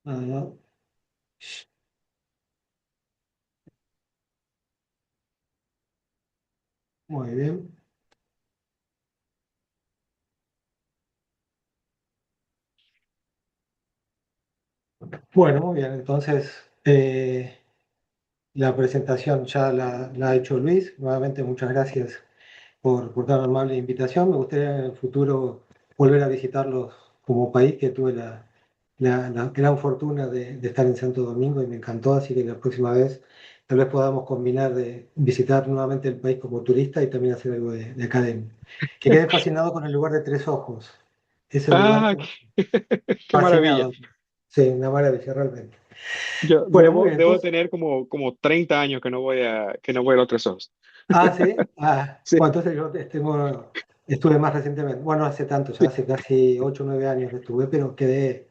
Ah, muy bien. Bueno, muy bien. Entonces, la presentación ya la ha hecho Luis. Nuevamente, muchas gracias por tan amable invitación. Me gustaría en el futuro volver a visitarlos como país, que tuve la gran fortuna de estar en Santo Domingo y me encantó, así que la próxima vez tal vez podamos combinar de visitar nuevamente el país como turista y también hacer algo de academia. Que quedé fascinado con el lugar de Tres Ojos. Ese lugar, Ah, qué maravilla. fascinado. Sí, una maravilla realmente. Yo Bueno, muy debo, bien, debo entonces, tener como 30 años que no voy a los Tres Ojos. sí, Sí, bueno, entonces yo estuve más recientemente, bueno, hace tanto, ya sí, hace casi 8 o 9 años que estuve, pero quedé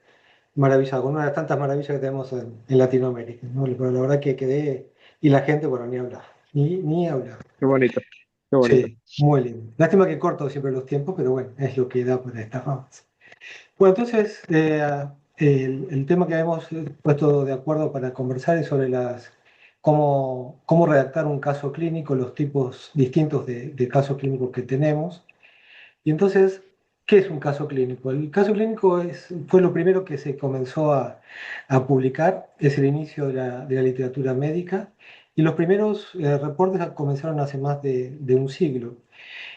maravillado, con una de las tantas maravillas que tenemos en Latinoamérica, ¿no? Pero la verdad que quedé, y la gente, bueno, ni hablar, ni hablar. qué bonito, qué bonito. Sí, muy lindo. Lástima que corto siempre los tiempos, pero bueno, es lo que da para estas ramas. Bueno, entonces, el tema que habíamos puesto de acuerdo para conversar es sobre cómo redactar un caso clínico, los tipos distintos de casos clínicos que tenemos. Y entonces, ¿qué es un caso clínico? El caso clínico fue lo primero que se comenzó a publicar, es el inicio de la literatura médica, y los primeros reportes comenzaron hace más de un siglo.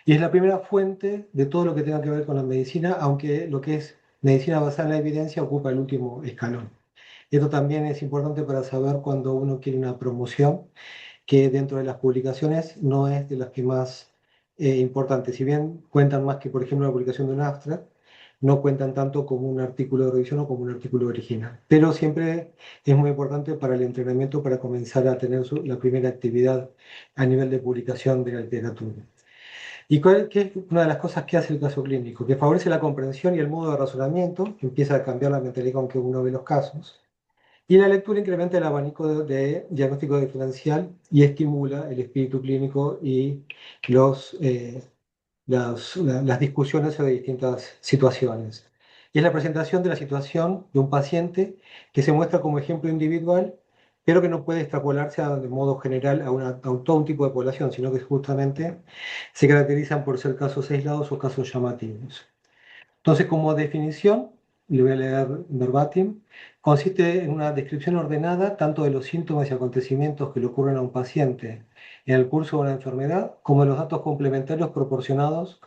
Y es la primera fuente de todo lo que tenga que ver con la medicina, aunque lo que es medicina basada en la evidencia ocupa el último escalón. Esto también es importante para saber cuando uno quiere una promoción, que dentro de las publicaciones no es de las que más importantes. Si bien cuentan más que, por ejemplo, la publicación de un abstract, no cuentan tanto como un artículo de revisión o como un artículo original. Pero siempre es muy importante para el entrenamiento, para comenzar a tener la primera actividad a nivel de publicación de la literatura. ¿Qué es una de las cosas que hace el caso clínico? Que favorece la comprensión y el modo de razonamiento, empieza a cambiar la mentalidad con que uno ve los casos. Y la lectura incrementa el abanico de diagnóstico diferencial y estimula el espíritu clínico y las discusiones sobre distintas situaciones. Y es la presentación de la situación de un paciente que se muestra como ejemplo individual, pero que no puede extrapolarse de modo general a todo un tipo de población, sino que justamente se caracterizan por ser casos aislados o casos llamativos. Entonces, como definición, le voy a leer verbatim, consiste en una descripción ordenada tanto de los síntomas y acontecimientos que le ocurren a un paciente en el curso de una enfermedad, como de los datos complementarios proporcionados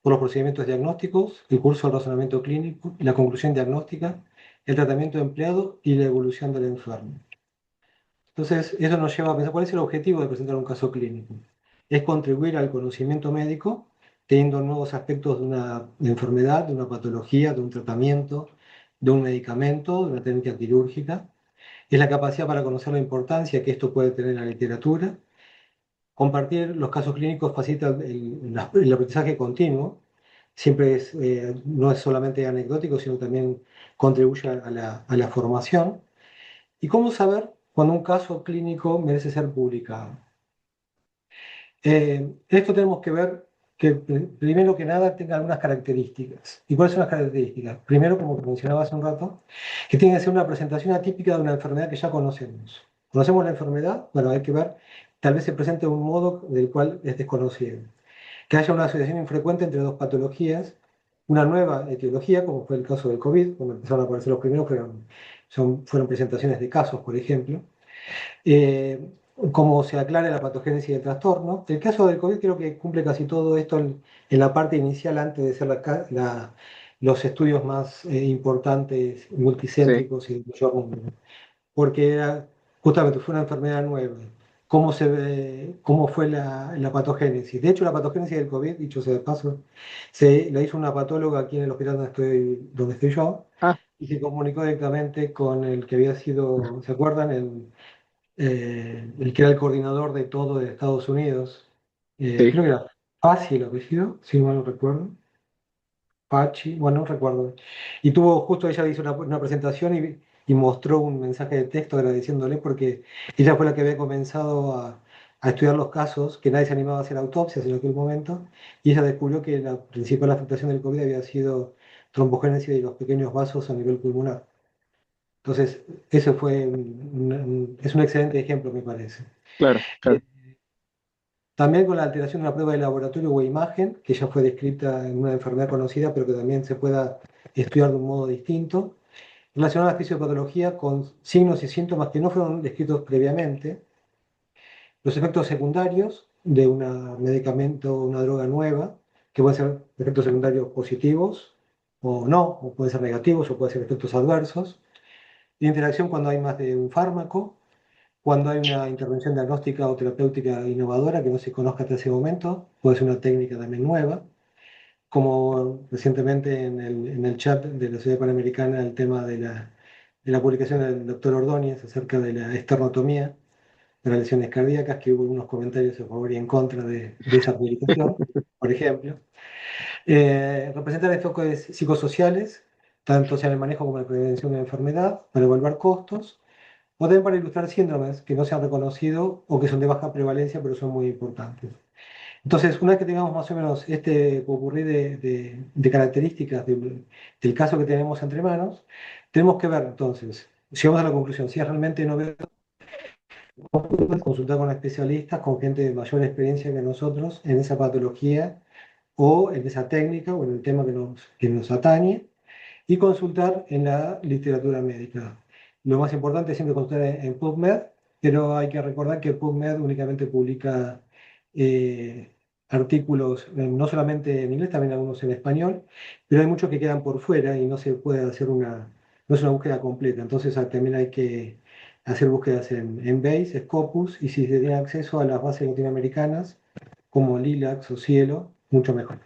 por los procedimientos diagnósticos, el curso del razonamiento clínico, la conclusión diagnóstica, el tratamiento empleado y la evolución del enfermo. Entonces, eso nos lleva a pensar cuál es el objetivo de presentar un caso clínico. Es contribuir al conocimiento médico, teniendo nuevos aspectos de una enfermedad, de una patología, de un tratamiento, de un medicamento, de una técnica quirúrgica. Es la capacidad para conocer la importancia que esto puede tener en la literatura. Compartir los casos clínicos facilita el aprendizaje continuo. Siempre no es solamente anecdótico, sino también contribuye a la formación. ¿Y cómo saber cuando un caso clínico merece ser publicado? Esto tenemos que ver que primero que nada tenga algunas características. ¿Y cuáles son las características? Primero, como mencionaba hace un rato, que tiene que ser una presentación atípica de una enfermedad que ya conocemos. ¿Conocemos la enfermedad? Bueno, hay que ver, tal vez se presente de un modo del cual es desconocido. Que haya una asociación infrecuente entre dos patologías, una nueva etiología, como fue el caso del COVID, cuando empezaron a aparecer los primeros, fueron presentaciones de casos, por ejemplo, eh, cómo se aclara la patogénesis del trastorno. El caso del COVID creo que cumple casi todo esto en la parte inicial, antes de ser los estudios más importantes, Sí, multicéntricos y de mayor número, porque justamente fue una enfermedad nueva. ¿Cómo fue la patogénesis? De hecho, la patogénesis del COVID, dicho sea de paso, se la hizo una patóloga aquí en el hospital donde estoy yo, ah, y se comunicó directamente con el que había sido, ¿se acuerdan? El que era el coordinador de todo de Estados Unidos, sí. creo que era Pachi el apellido, si mal no recuerdo, Pachi, bueno, no recuerdo. Y justo ella hizo una presentación y mostró un mensaje de texto agradeciéndole porque ella fue la que había comenzado a estudiar los casos, que nadie se animaba a hacer autopsias en aquel momento, y ella descubrió que la principal afectación del COVID había sido trombogénesis de los pequeños vasos a nivel pulmonar. Entonces, eso fue es un excelente ejemplo, me parece. Claro, Eh, claro. También con la alteración de una prueba de laboratorio o imagen, que ya fue descrita en una enfermedad conocida, pero que también se pueda estudiar de un modo distinto, relacionada a la fisiopatología con signos y síntomas que no fueron descritos previamente, los efectos secundarios de un medicamento o una droga nueva, que pueden ser efectos secundarios positivos o no, o pueden ser negativos o pueden ser efectos adversos, la interacción cuando hay más de un fármaco, cuando hay una intervención diagnóstica o terapéutica innovadora que no se conozca hasta ese momento, puede ser una técnica también nueva, como recientemente en el chat de la Sociedad Panamericana el tema de la publicación del doctor Ordóñez acerca de la esternotomía para lesiones cardíacas, que hubo unos comentarios a favor y en contra de esa publicación, por ejemplo. Representar enfoques psicosociales, tanto sea en el manejo como en la prevención de la enfermedad, para evaluar costos, o también para ilustrar síndromes que no se han reconocido o que son de baja prevalencia, pero son muy importantes. Entonces, una vez que tengamos más o menos este popurrí de características del caso que tenemos entre manos, tenemos que ver entonces, si vamos a la conclusión, si es realmente novedoso, consultar con especialistas, con gente de mayor experiencia que nosotros en esa patología o en esa técnica o en el tema que nos atañe y consultar en la literatura médica. Lo más importante es siempre consultar en PubMed, pero hay que recordar que PubMed únicamente publica eh, artículos, no solamente en inglés, también algunos en español, pero hay muchos que quedan por fuera y no se puede hacer no es una búsqueda completa. Entonces también hay que hacer búsquedas en Base, Scopus, y si se tiene acceso a las bases latinoamericanas, como Lilacs o Cielo, mucho mejor.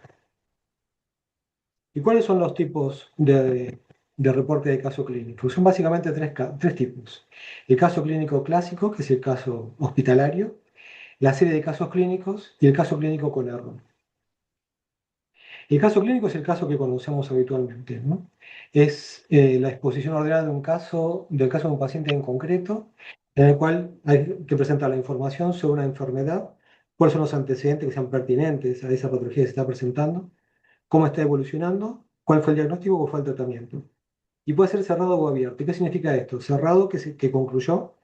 ¿Y cuáles son los tipos de reporte de caso clínico? Son básicamente tres tipos. El caso clínico clásico, que es el caso hospitalario, la serie de casos clínicos y el caso clínico con error. El caso clínico es el caso que conocemos habitualmente, ¿no? Es la exposición ordenada de del caso de un paciente en concreto, en el cual hay que presentar la información sobre una enfermedad, cuáles son los antecedentes que sean pertinentes a esa patología que se está presentando, cómo está evolucionando, cuál fue el diagnóstico o cuál fue el tratamiento. Y puede ser cerrado o abierto. ¿Y qué significa esto? Cerrado que concluyó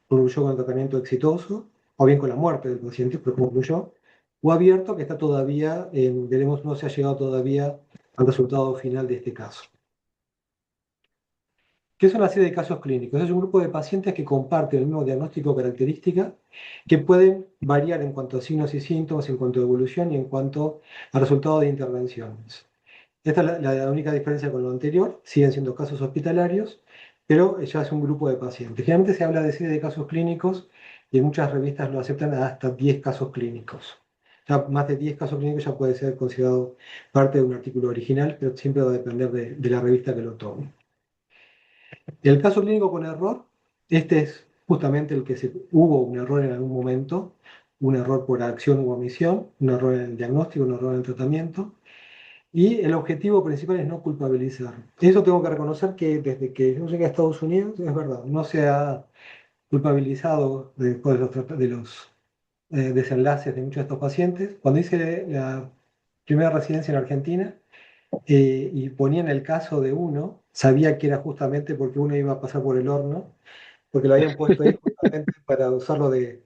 con el tratamiento exitoso, o bien con la muerte del paciente, pero concluyó, o abierto que está todavía, veremos, no se ha llegado todavía al resultado final de este caso. ¿Qué es una serie de casos clínicos? Es un grupo de pacientes que comparten el mismo diagnóstico o característica que pueden variar en cuanto a signos y síntomas, en cuanto a evolución y en cuanto a resultado de intervenciones. Esta es la única diferencia con lo anterior, siguen siendo casos hospitalarios, pero ya es un grupo de pacientes. Generalmente se habla de serie de casos clínicos y en muchas revistas lo aceptan hasta 10 casos clínicos. Ya más de 10 casos clínicos ya puede ser considerado parte de un artículo original, pero siempre va a depender de la revista que lo tome. El caso clínico con error, este es justamente el que hubo un error en algún momento, un error por acción u omisión, un error en el diagnóstico, un error en el tratamiento, y el objetivo principal es no culpabilizar. Eso tengo que reconocer que desde que yo llegué a Estados Unidos, es verdad, no se ha culpabilizado después de los desenlaces de muchos de estos pacientes. Cuando hice la primera residencia en Argentina y ponían el caso de uno, sabía que era justamente porque uno iba a pasar por el horno, porque lo habían puesto ahí justamente para usarlo de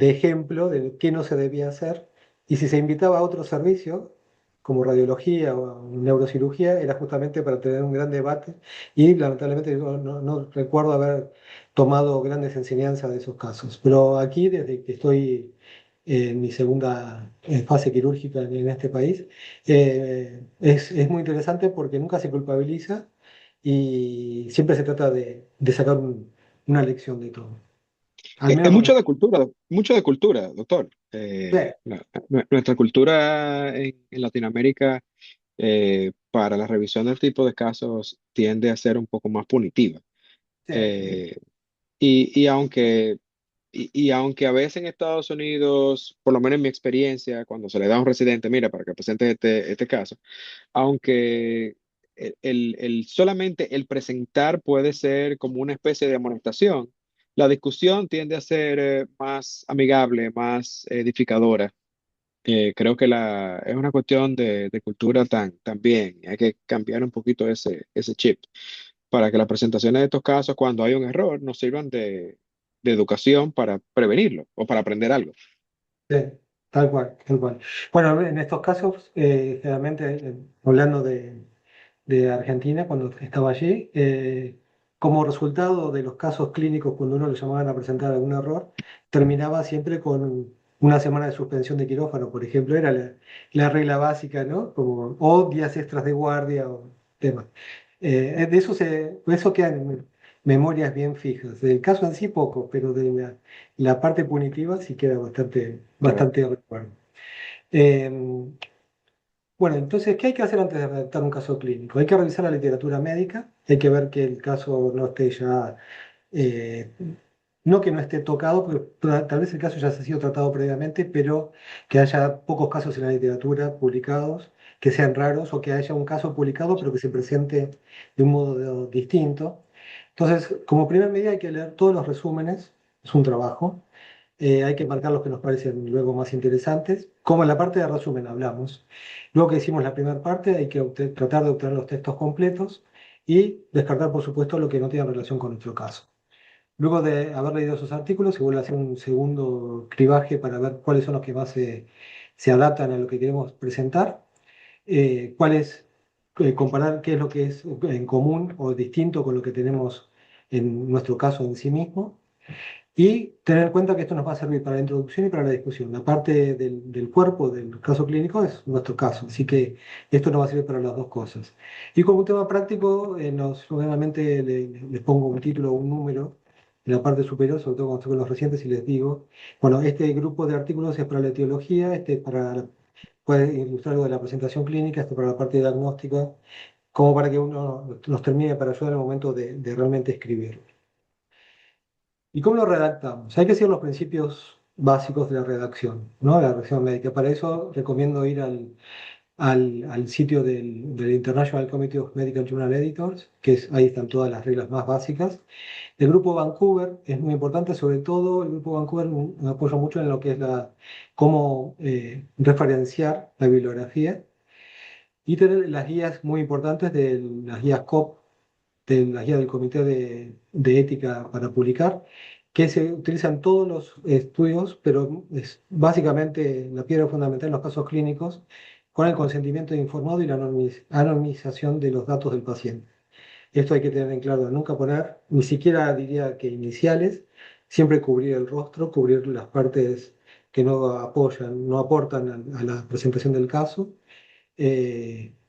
ejemplo de qué no se debía hacer. Y si se invitaba a otro servicio, como radiología o neurocirugía, era justamente para tener un gran debate. Y lamentablemente yo no recuerdo haber tomado grandes enseñanzas de esos casos. Pero aquí, desde que estoy en mi segunda fase quirúrgica en este país, es muy interesante porque nunca se culpabiliza y siempre se trata de sacar una lección de todo. Al Es menos lo que... mucho de cultura, doctor. Sí, Nuestra cultura en Latinoamérica para la revisión del tipo de casos tiende a ser un poco más punitiva. sí, Eh, y aunque a veces en Estados Unidos, por lo menos en mi experiencia, cuando se le da a un residente, mira, para que presente este caso, aunque solamente el presentar puede ser como una especie de amonestación, la discusión tiende a ser más amigable, más edificadora. Creo que es una cuestión de cultura también. Hay que cambiar un poquito ese chip. para que las presentaciones de estos casos, cuando hay un error, nos sirvan de educación para prevenirlo o para aprender algo. Sí, tal cual, tal cual. Bueno, en estos casos, generalmente, hablando de Argentina, cuando estaba allí, como resultado de los casos clínicos, cuando uno le llamaban a presentar algún error, terminaba siempre con una semana de suspensión de quirófano, por ejemplo, era la regla básica, ¿no? Como, o días extras de guardia o temas. De eso quedan memorias bien fijas. Del caso en sí poco, pero de la parte punitiva sí queda bastante, Claro. bastante recuerdo. Eh, bueno, entonces, ¿qué hay que hacer antes de redactar un caso clínico? Hay que revisar la literatura médica, hay que ver que el caso no esté ya, eh, no que no esté tocado, porque tal vez el caso ya se ha sido tratado previamente, pero que haya pocos casos en la literatura publicados, que sean raros, o que haya un caso publicado, pero que se presente de un modo distinto. Entonces, como primera medida hay que leer todos los resúmenes, es un trabajo. Hay que marcar los que nos parecen luego más interesantes. Como en la parte de resumen hablamos. Luego que hicimos la primera parte, hay que tratar de obtener los textos completos y descartar, por supuesto, lo que no tiene relación con nuestro caso. Luego de haber leído esos artículos, se vuelve a hacer un segundo cribaje para ver cuáles son los que más se adaptan a lo que queremos presentar, comparar qué es lo que es en común o distinto con lo que tenemos en nuestro caso en sí mismo y tener en cuenta que esto nos va a servir para la introducción y para la discusión. La parte del cuerpo del caso clínico es nuestro caso, así que esto nos va a servir para las dos cosas. Y como un tema práctico, obviamente les pongo un título o un número en la parte superior, sobre todo cuando estoy con los recientes, y les digo, bueno, este grupo de artículos es para la etiología, este es puede ilustrar algo de la presentación clínica, este para la parte diagnóstica, como para que uno nos termine para ayudar al momento de realmente escribir. ¿Y cómo lo redactamos? Hay que seguir los principios básicos de la redacción, ¿no? De la redacción médica. Para eso recomiendo ir al sitio del International Committee of Medical Journal Editors, ahí están todas las reglas más básicas. El grupo Vancouver es muy importante, sobre todo el grupo Vancouver me apoya mucho en lo que es cómo referenciar la bibliografía y tener las guías muy importantes de las guías COP de la guía del Comité de Ética para publicar, que se utilizan todos los estudios, pero es básicamente la piedra fundamental en los casos clínicos, con el consentimiento informado y la anonimización de los datos del paciente. Esto hay que tener en claro, nunca poner, ni siquiera diría que iniciales, siempre cubrir el rostro, cubrir las partes que no apoyan, no aportan a la presentación del caso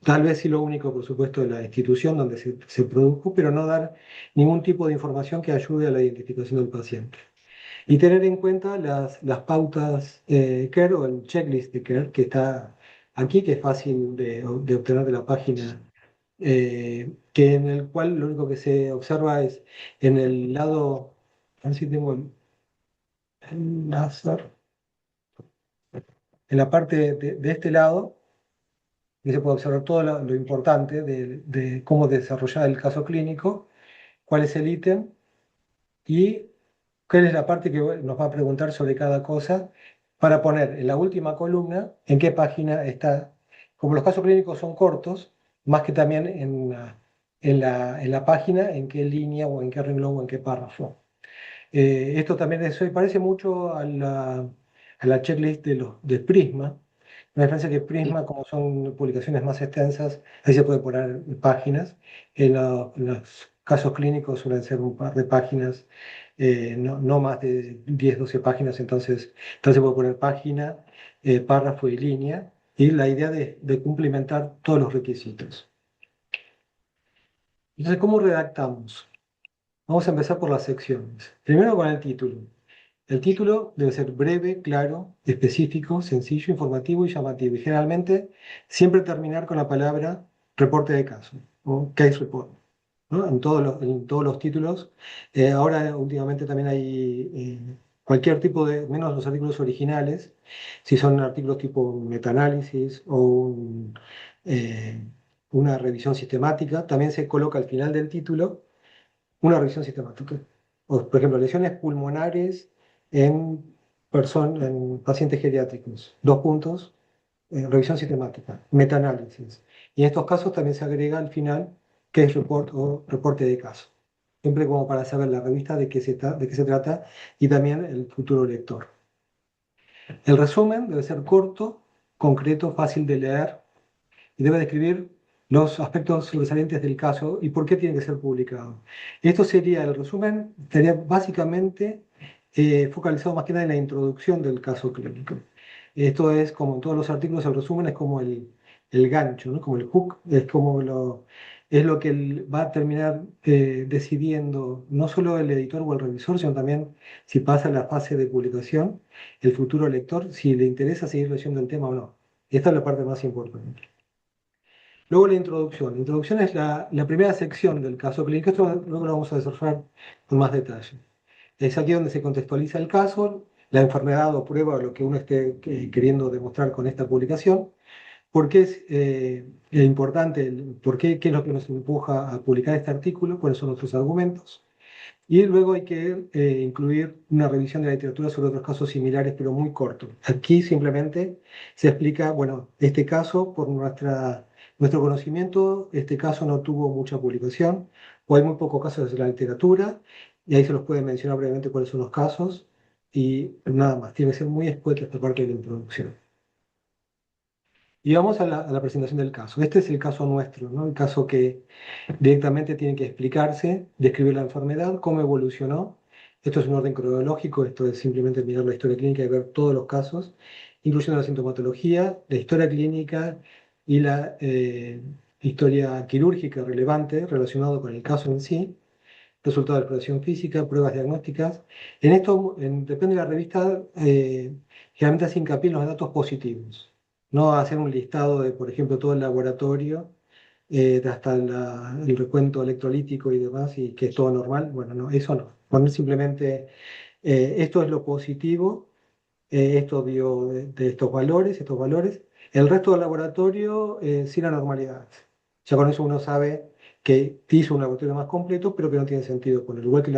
tal vez sí lo único, por supuesto, de la institución donde se produjo, pero no dar ningún tipo de información que ayude a la identificación del paciente. Y tener en cuenta las pautas CARE o el checklist de CARE que está aquí, que es fácil de obtener de la página, que en el cual lo único que se observa es en el lado, a ver si tengo el láser, en la parte de este lado y se puede observar todo lo importante de cómo desarrollar el caso clínico, cuál es el ítem y cuál es la parte que nos va a preguntar sobre cada cosa para poner en la última columna en qué página está. Como los casos clínicos son cortos, más que también en la página, en qué línea o en qué renglón o en qué párrafo. Esto también se parece mucho a la checklist de Prisma. La diferencia es que Prisma, como son publicaciones más extensas, ahí se puede poner páginas. En los casos clínicos suelen ser un par de páginas, no más de 10 12 páginas, entonces se puede poner página, párrafo y línea, y la idea de cumplimentar todos los requisitos. Entonces, ¿cómo redactamos? Vamos a empezar por las secciones. Primero con el título. El título debe ser breve, claro, específico, sencillo, informativo y llamativo. Y generalmente siempre terminar con la palabra reporte de caso o case report, ¿no? En todos los títulos. Ahora últimamente también hay cualquier tipo menos los artículos originales, si son artículos tipo metaanálisis o eh, una revisión sistemática, también se coloca al final del título una revisión sistemática. Por ejemplo, lesiones pulmonares en pacientes geriátricos. Dos puntos, revisión sistemática, metaanálisis. Y en estos casos también se agrega al final qué es report o reporte de caso. Siempre como para saber la revista de qué se trata y también el futuro lector. El resumen debe ser corto, concreto, fácil de leer y debe describir los aspectos sobresalientes del caso y por qué tiene que ser publicado. Esto sería el resumen, estaría básicamente focalizado más que nada en la introducción del caso clínico. Esto es como en todos los artículos, el resumen es como el gancho, ¿no? Como el hook, es lo que va a terminar decidiendo no solo el editor o el revisor, sino también si pasa a la fase de publicación, el futuro lector, si le interesa seguir leyendo el tema o no. Esta es la parte más importante. Luego la introducción. La introducción es la primera sección del caso clínico. Esto luego lo vamos a desarrollar con más detalle. Es aquí donde se contextualiza el caso, la enfermedad o prueba o lo que uno esté queriendo demostrar con esta publicación. ¿Por qué es importante? ¿Qué es lo que nos empuja a publicar este artículo? ¿Cuáles son nuestros argumentos? Y luego hay que incluir una revisión de la literatura sobre otros casos similares, pero muy corto. Aquí simplemente se explica, bueno, este caso, por nuestro conocimiento, este caso no tuvo mucha publicación, o hay muy pocos casos en la literatura, y ahí se los puede mencionar brevemente cuáles son los casos, y nada más. Tiene que ser muy escueta esta parte de la introducción. Y vamos a la presentación del caso. Este es el caso nuestro, ¿no? El caso que directamente tiene que explicarse, describir la enfermedad, cómo evolucionó. Esto es un orden cronológico, esto es simplemente mirar la historia clínica y ver todos los casos, incluyendo la sintomatología, la historia clínica y la historia quirúrgica relevante relacionado con el caso en sí, resultados de exploración física, pruebas diagnósticas. En esto, depende de la revista, generalmente hace hincapié en los datos positivos, no hacer un listado de, por ejemplo, todo el laboratorio hasta el recuento electrolítico y demás, y que es todo normal. Bueno, no, eso no. Poner simplemente esto es lo positivo, esto dio de estos valores. El resto del laboratorio sin anormalidades. Ya con eso uno sabe que hizo un laboratorio más completo, pero que no tiene sentido ponerlo. Igual que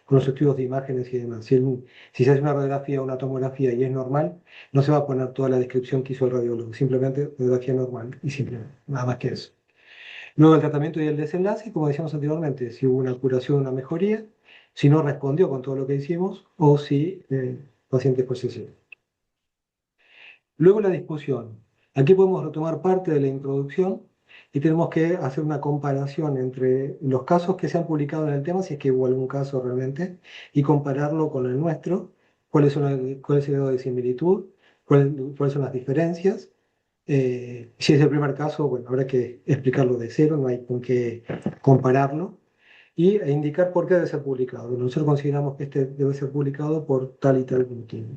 con los estudios de imágenes y demás. Si se hace una radiografía o una tomografía y es normal, no se va a poner toda la descripción que hizo el radiólogo, simplemente radiografía normal y simplemente, nada más que eso. Luego el tratamiento y el desenlace, como decíamos anteriormente, si hubo una curación, una mejoría, si no respondió con todo lo que hicimos o si el paciente fue cesado. Luego la discusión. Aquí podemos retomar parte de la introducción y tenemos que hacer una comparación entre los casos que se han publicado en el tema, si es que hubo algún caso realmente, y compararlo con el nuestro, cuál es el grado de similitud, cuáles son las diferencias. Si es el primer caso, bueno, habrá que explicarlo de cero, no hay con qué compararlo, e indicar por qué debe ser publicado. Nosotros consideramos que este debe ser publicado por tal y tal motivo.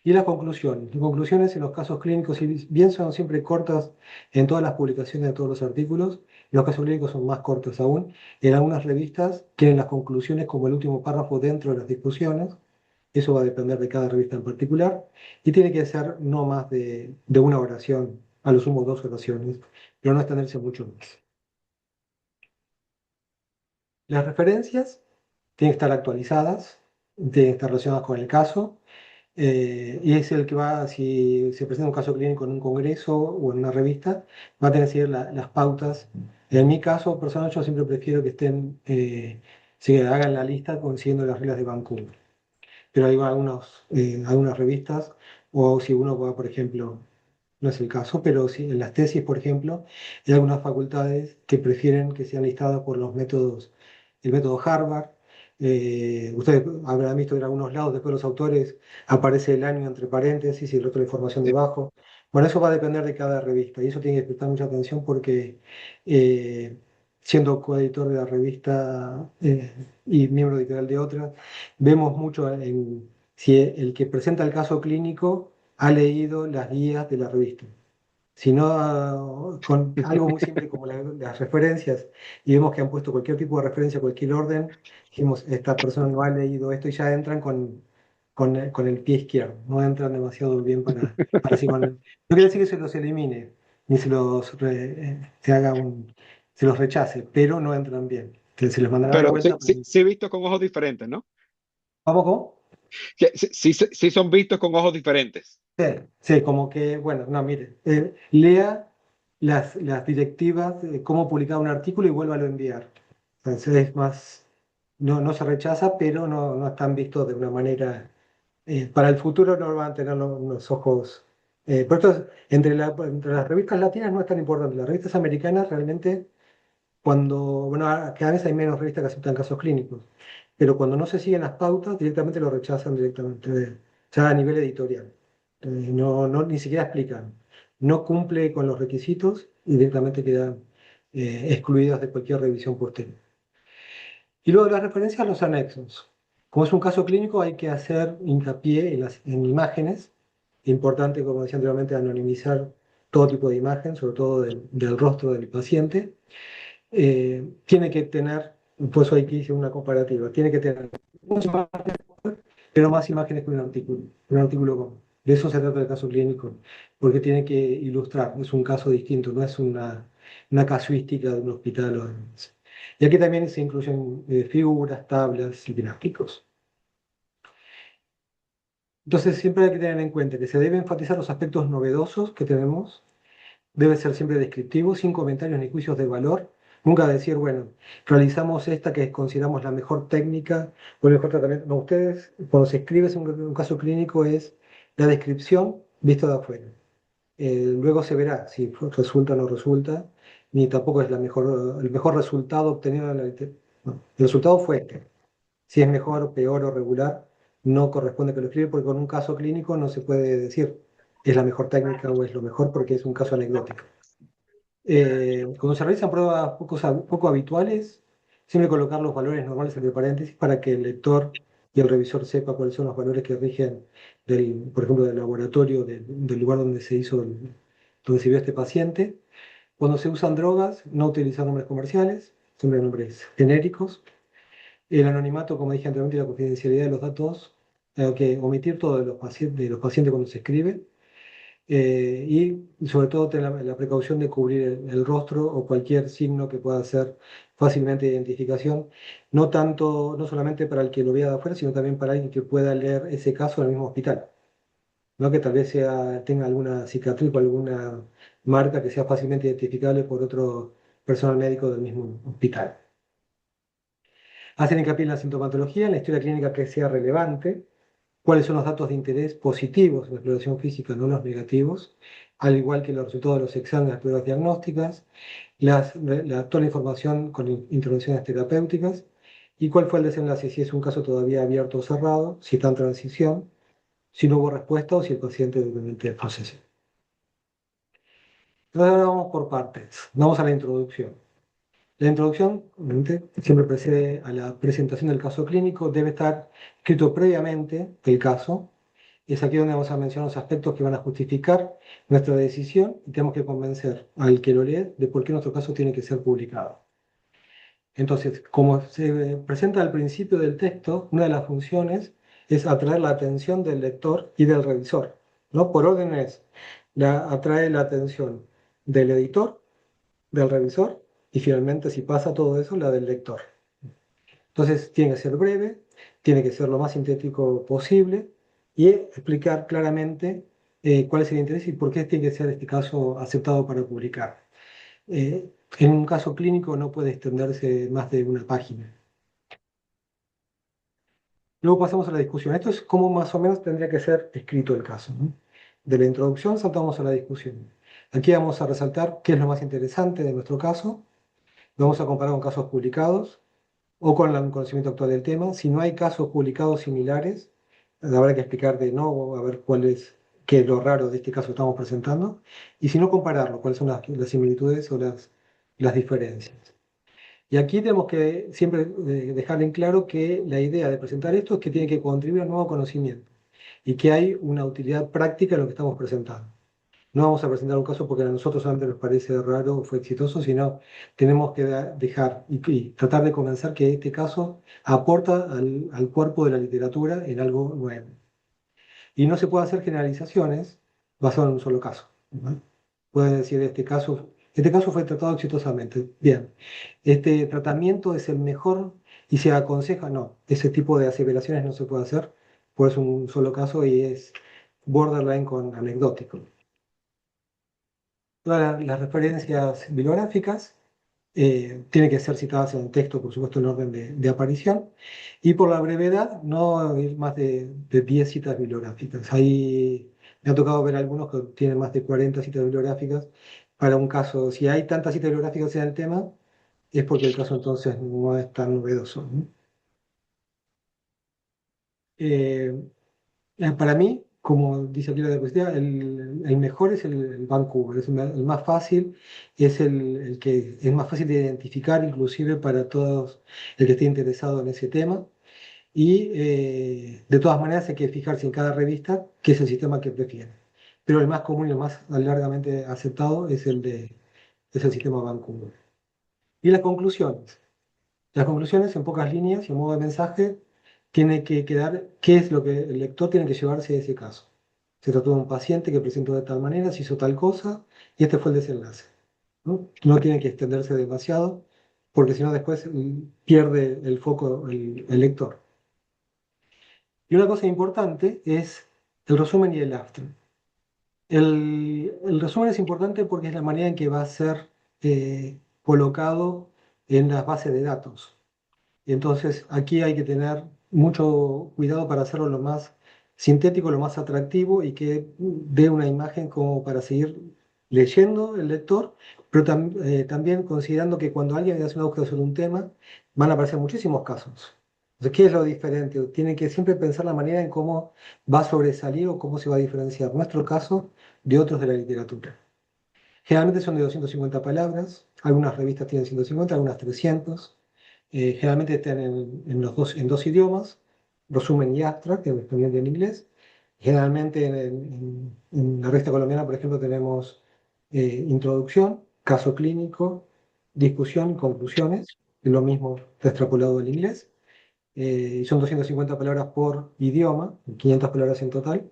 Y las conclusiones. Las conclusiones en los casos clínicos, si bien son siempre cortas en todas las publicaciones de todos los artículos, los casos clínicos son más cortos aún. En algunas revistas quieren las conclusiones como el último párrafo dentro de las discusiones. Eso va a depender de cada revista en particular. Y tiene que ser no más de una oración, a lo sumo dos oraciones, pero no extenderse mucho más. Las referencias tienen que estar actualizadas, tienen que estar relacionadas con el caso. Y es el que va, si se presenta un caso clínico en un congreso o en una revista, va a tener que seguir las pautas. En mi caso personal, yo siempre prefiero que se hagan la lista consiguiendo las reglas de Vancouver. Pero hay algunas revistas, o si uno va, por ejemplo, no es el caso, pero sí, en las tesis, por ejemplo, hay algunas facultades que prefieren que sean listadas por los métodos, el método Harvard. Ustedes habrán visto en algunos lados, después los autores aparece el año entre paréntesis y el resto de la información Sí. debajo. Bueno, eso va a depender de cada revista y eso tiene que prestar mucha atención porque eh, siendo coeditor de la revista y miembro editorial de otra, vemos mucho en si el que presenta el caso clínico ha leído las guías de la revista. Si no, con algo muy simple como las referencias, y vemos que han puesto cualquier tipo de referencia, cualquier orden, dijimos, esta persona no ha leído esto y ya entran con el pie izquierdo, no entran demasiado bien para así no quiere decir que se los elimine, ni se los rechace, pero no entran bien. Entonces se les mandará de Pero sí, vuelta. sí, sí vistos con ojos diferentes, ¿no? ¿Vamos cómo? Que sí son vistos con ojos diferentes. Sí, sí, como que, bueno, no, mire, lea. las directivas de cómo publicar un artículo y vuélvalo a enviar. Entonces es más, no se rechaza, pero no están vistos de una manera, para el futuro no van a tener los ojos. Por esto, entre las revistas latinas no es tan importante. Las revistas americanas realmente, bueno, cada vez hay menos revistas que aceptan casos clínicos, pero cuando no se siguen las pautas, directamente lo rechazan directamente, ya a nivel editorial. Ni siquiera explican. No cumple con los requisitos y directamente quedan excluidas de cualquier revisión posterior. Y luego de las referencias, los anexos. Como es un caso clínico, hay que hacer hincapié en imágenes. Importante, como decía anteriormente, anonimizar todo tipo de imagen, sobre todo del rostro del paciente. Tiene que tener, por eso aquí hice una comparativa, tiene que tener muchas imágenes, pero más imágenes que un artículo común. De eso se trata el caso clínico, porque tiene que ilustrar, es un caso distinto, no es una casuística de un hospital o demás. Y aquí también se incluyen figuras, tablas y gráficos. Entonces siempre hay que tener en cuenta que se debe enfatizar los aspectos novedosos que tenemos, debe ser siempre descriptivo, sin comentarios ni juicios de valor. Nunca decir, bueno, realizamos esta que consideramos la mejor técnica o el mejor tratamiento. No, ustedes, cuando se escribe un caso clínico, es la descripción vista de afuera. Luego se verá si resulta o no resulta, ni tampoco es el mejor resultado obtenido en la literatura. No, el resultado fue este. Si es mejor, peor o regular, no corresponde que lo escriba, porque con un caso clínico no se puede decir es la mejor técnica o es lo mejor, porque es un caso anecdótico. Cuando se realizan pruebas poco habituales, siempre colocar los valores normales entre paréntesis para que el lector y el revisor sepa cuáles son los valores que rigen, por ejemplo, del laboratorio, del lugar donde donde se vio este paciente. Cuando se usan drogas, no utilizar nombres comerciales, siempre nombres genéricos. El anonimato, como dije anteriormente, y la confidencialidad de los datos, hay que omitir todo de los pacientes cuando se escribe. Y sobre todo tener la precaución de cubrir el rostro o cualquier signo que pueda ser fácilmente de identificación, no tanto, no solamente para el que lo vea de afuera, sino también para alguien que pueda leer ese caso en el mismo hospital, ¿no? Que tal vez tenga alguna cicatriz o alguna marca que sea fácilmente identificable por otro personal médico del mismo hospital. Hacen hincapié en la sintomatología, en la historia clínica que sea relevante, cuáles son los datos de interés positivos en la exploración física, no los negativos, al igual que los resultados de los exámenes, las pruebas diagnósticas, toda la información con intervenciones terapéuticas y cuál fue el desenlace, si es un caso todavía abierto o cerrado, si está en transición, si no hubo respuesta o si el paciente realmente falleció. Entonces ahora vamos por partes, vamos a la introducción. La introducción, obviamente, siempre precede a la presentación del caso clínico, debe estar escrito previamente el caso. Es aquí donde vamos a mencionar los aspectos que van a justificar nuestra decisión y tenemos que convencer al que lo lee de por qué nuestro caso tiene que ser publicado. Entonces, como se presenta al principio del texto, una de las funciones es atraer la atención del lector y del revisor, ¿no? Por orden es, atrae la atención del editor, del revisor y finalmente, si pasa todo eso, la del lector. Entonces, tiene que ser breve, tiene que ser lo más sintético posible y explicar claramente cuál es el interés y por qué tiene que ser este caso aceptado para publicar. En un caso clínico no puede extenderse más de una página. Luego pasamos a la discusión. Esto es cómo más o menos tendría que ser escrito el caso, ¿no? De la introducción saltamos a la discusión. Aquí vamos a resaltar qué es lo más interesante de nuestro caso. Vamos a comparar con casos publicados o con el conocimiento actual del tema. Si no hay casos publicados similares, habrá que explicar de nuevo a ver qué es lo raro de este caso que estamos presentando. Y si no, compararlo, cuáles son las similitudes o las diferencias. Y aquí tenemos que siempre dejar en claro que la idea de presentar esto es que tiene que contribuir al nuevo conocimiento y que hay una utilidad práctica en lo que estamos presentando. No vamos a presentar un caso porque a nosotros solamente nos parece raro o fue exitoso, sino tenemos que dejar y tratar de convencer que este caso aporta al cuerpo de la literatura en algo nuevo. Y no se puede hacer generalizaciones basadas en un solo caso, ¿no? Puede decir, este caso fue tratado exitosamente. Bien, este tratamiento es el mejor y se aconseja, no, ese tipo de aseveraciones no se puede hacer, pues es un solo caso y es borderline con anecdótico. Todas las referencias bibliográficas tienen que ser citadas en el texto, por supuesto, en orden de aparición, y por la brevedad no ir más de 10 citas bibliográficas. Ahí me ha tocado ver algunos que tienen más de 40 citas bibliográficas para un caso. Si hay tantas citas bibliográficas en el tema, es porque el caso entonces no es tan novedoso, ¿no? Eh, para mí, como dice aquí la diapositiva, el mejor es el Vancouver, es el más fácil, es el que es más fácil de identificar inclusive para todos el que esté interesado en ese tema. Y de todas maneras hay que fijarse en cada revista qué es el sistema que prefiere. Pero el más común y el más largamente aceptado es el sistema Vancouver. Y las conclusiones. Las conclusiones, en pocas líneas y en modo de mensaje, tiene que quedar qué es lo que el lector tiene que llevarse de ese caso. Se trató de un paciente que presentó de tal manera, se hizo tal cosa, y este fue el desenlace. ¿No? No tiene que extenderse demasiado, porque si no después pierde el foco el lector. Y una cosa importante es el resumen y el after. El resumen es importante porque es la manera en que va a ser colocado en las bases de datos. Entonces, aquí hay que tener mucho cuidado para hacerlo lo más sintético, lo más atractivo y que dé una imagen como para seguir leyendo el lector, pero también considerando que cuando alguien hace una búsqueda sobre un tema, van a aparecer muchísimos casos. Entonces, ¿qué es lo diferente? Tienen que siempre pensar la manera en cómo va a sobresalir o cómo se va a diferenciar nuestro caso de otros de la literatura. Generalmente son de 250 palabras, algunas revistas tienen 150, algunas 300. Generalmente están en dos idiomas, resumen y abstract, en español y en inglés. Generalmente en la revista colombiana, por ejemplo, tenemos introducción, caso clínico, discusión y conclusiones, es lo mismo extrapolado del inglés. Y son 250 palabras por idioma, 500 palabras en total.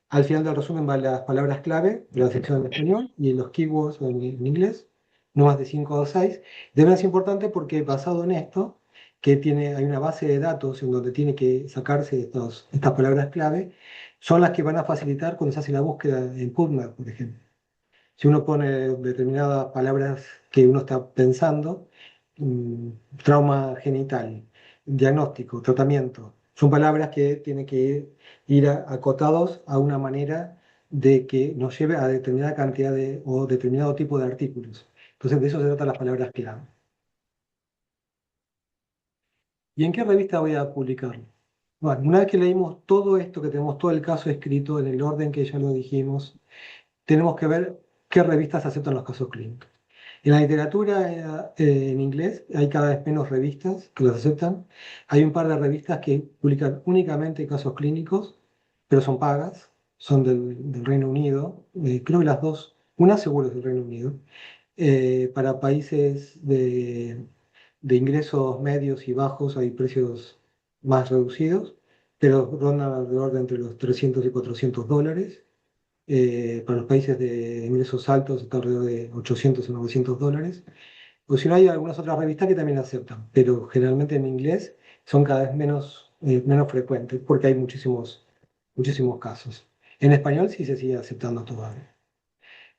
Al final del resumen van las palabras clave de la sección en español y los keywords en inglés, no más de 5 o 6. Debe ser importante porque basado en esto, hay una base de datos en donde tiene que sacarse estas palabras clave, son las que van a facilitar cuando se hace la búsqueda en PubMed, por ejemplo. Si uno pone determinadas palabras que uno está pensando, mm, trauma genital, diagnóstico, tratamiento, son palabras que tienen que ir acotados a una manera de que nos lleve a determinada cantidad o determinado tipo de artículos. Entonces, de eso se tratan las palabras clave. ¿Y en qué revista voy a publicarlo? Bueno, una vez que leímos todo esto, que tenemos todo el caso escrito en el orden que ya lo dijimos, tenemos que ver qué revistas aceptan los casos clínicos. En la literatura en inglés hay cada vez menos revistas que los aceptan. Hay un par de revistas que publican únicamente casos clínicos, pero son pagas, son del Reino Unido. Creo que las dos, una seguro es del Reino Unido. Para países de ingresos medios y bajos hay precios más reducidos, pero rondan alrededor de entre los 300 y $400. Para los países de ingresos altos está alrededor de 800 o $900. O si no, hay algunas otras revistas que también aceptan, pero generalmente en inglés son cada vez menos frecuentes porque hay muchísimos casos. En español sí se sigue aceptando todavía.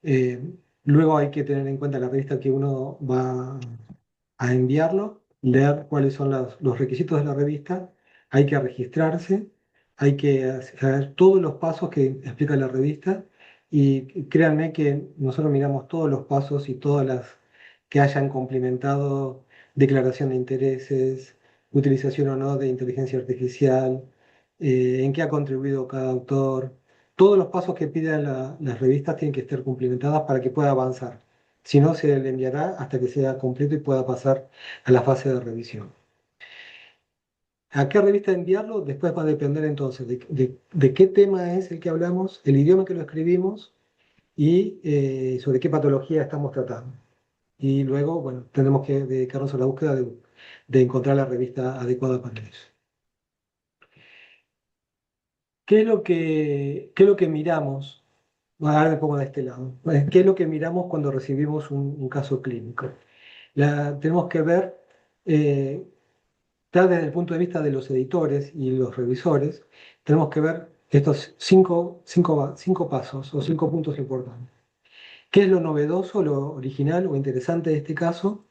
Eh, Luego hay que tener en cuenta la revista que uno va a enviarlo, leer cuáles son los requisitos de la revista, hay que registrarse, hay que saber todos los pasos que explica la revista y créanme que nosotros miramos todos los pasos y todas las que hayan complementado declaración de intereses, utilización o no de inteligencia artificial, en qué ha contribuido cada autor. Todos los pasos que piden las revistas tienen que estar cumplimentadas para que pueda avanzar. Si no, se le enviará hasta que sea completo y pueda pasar a la fase de revisión. ¿A qué revista enviarlo? Después va a depender entonces de qué tema es el que hablamos, el idioma que lo escribimos y sobre qué patología estamos tratando. Y luego, bueno, tendremos que dedicarnos a la búsqueda de encontrar la revista adecuada para eso. ¿Qué es lo que miramos? Ahora me pongo de este lado. ¿Qué es lo que miramos cuando recibimos un caso clínico? Tenemos que ver, eh, ya desde el punto de vista de los editores y los revisores, tenemos que ver estos cinco pasos o 5 puntos importantes. ¿Qué es lo novedoso, lo original o interesante de este caso?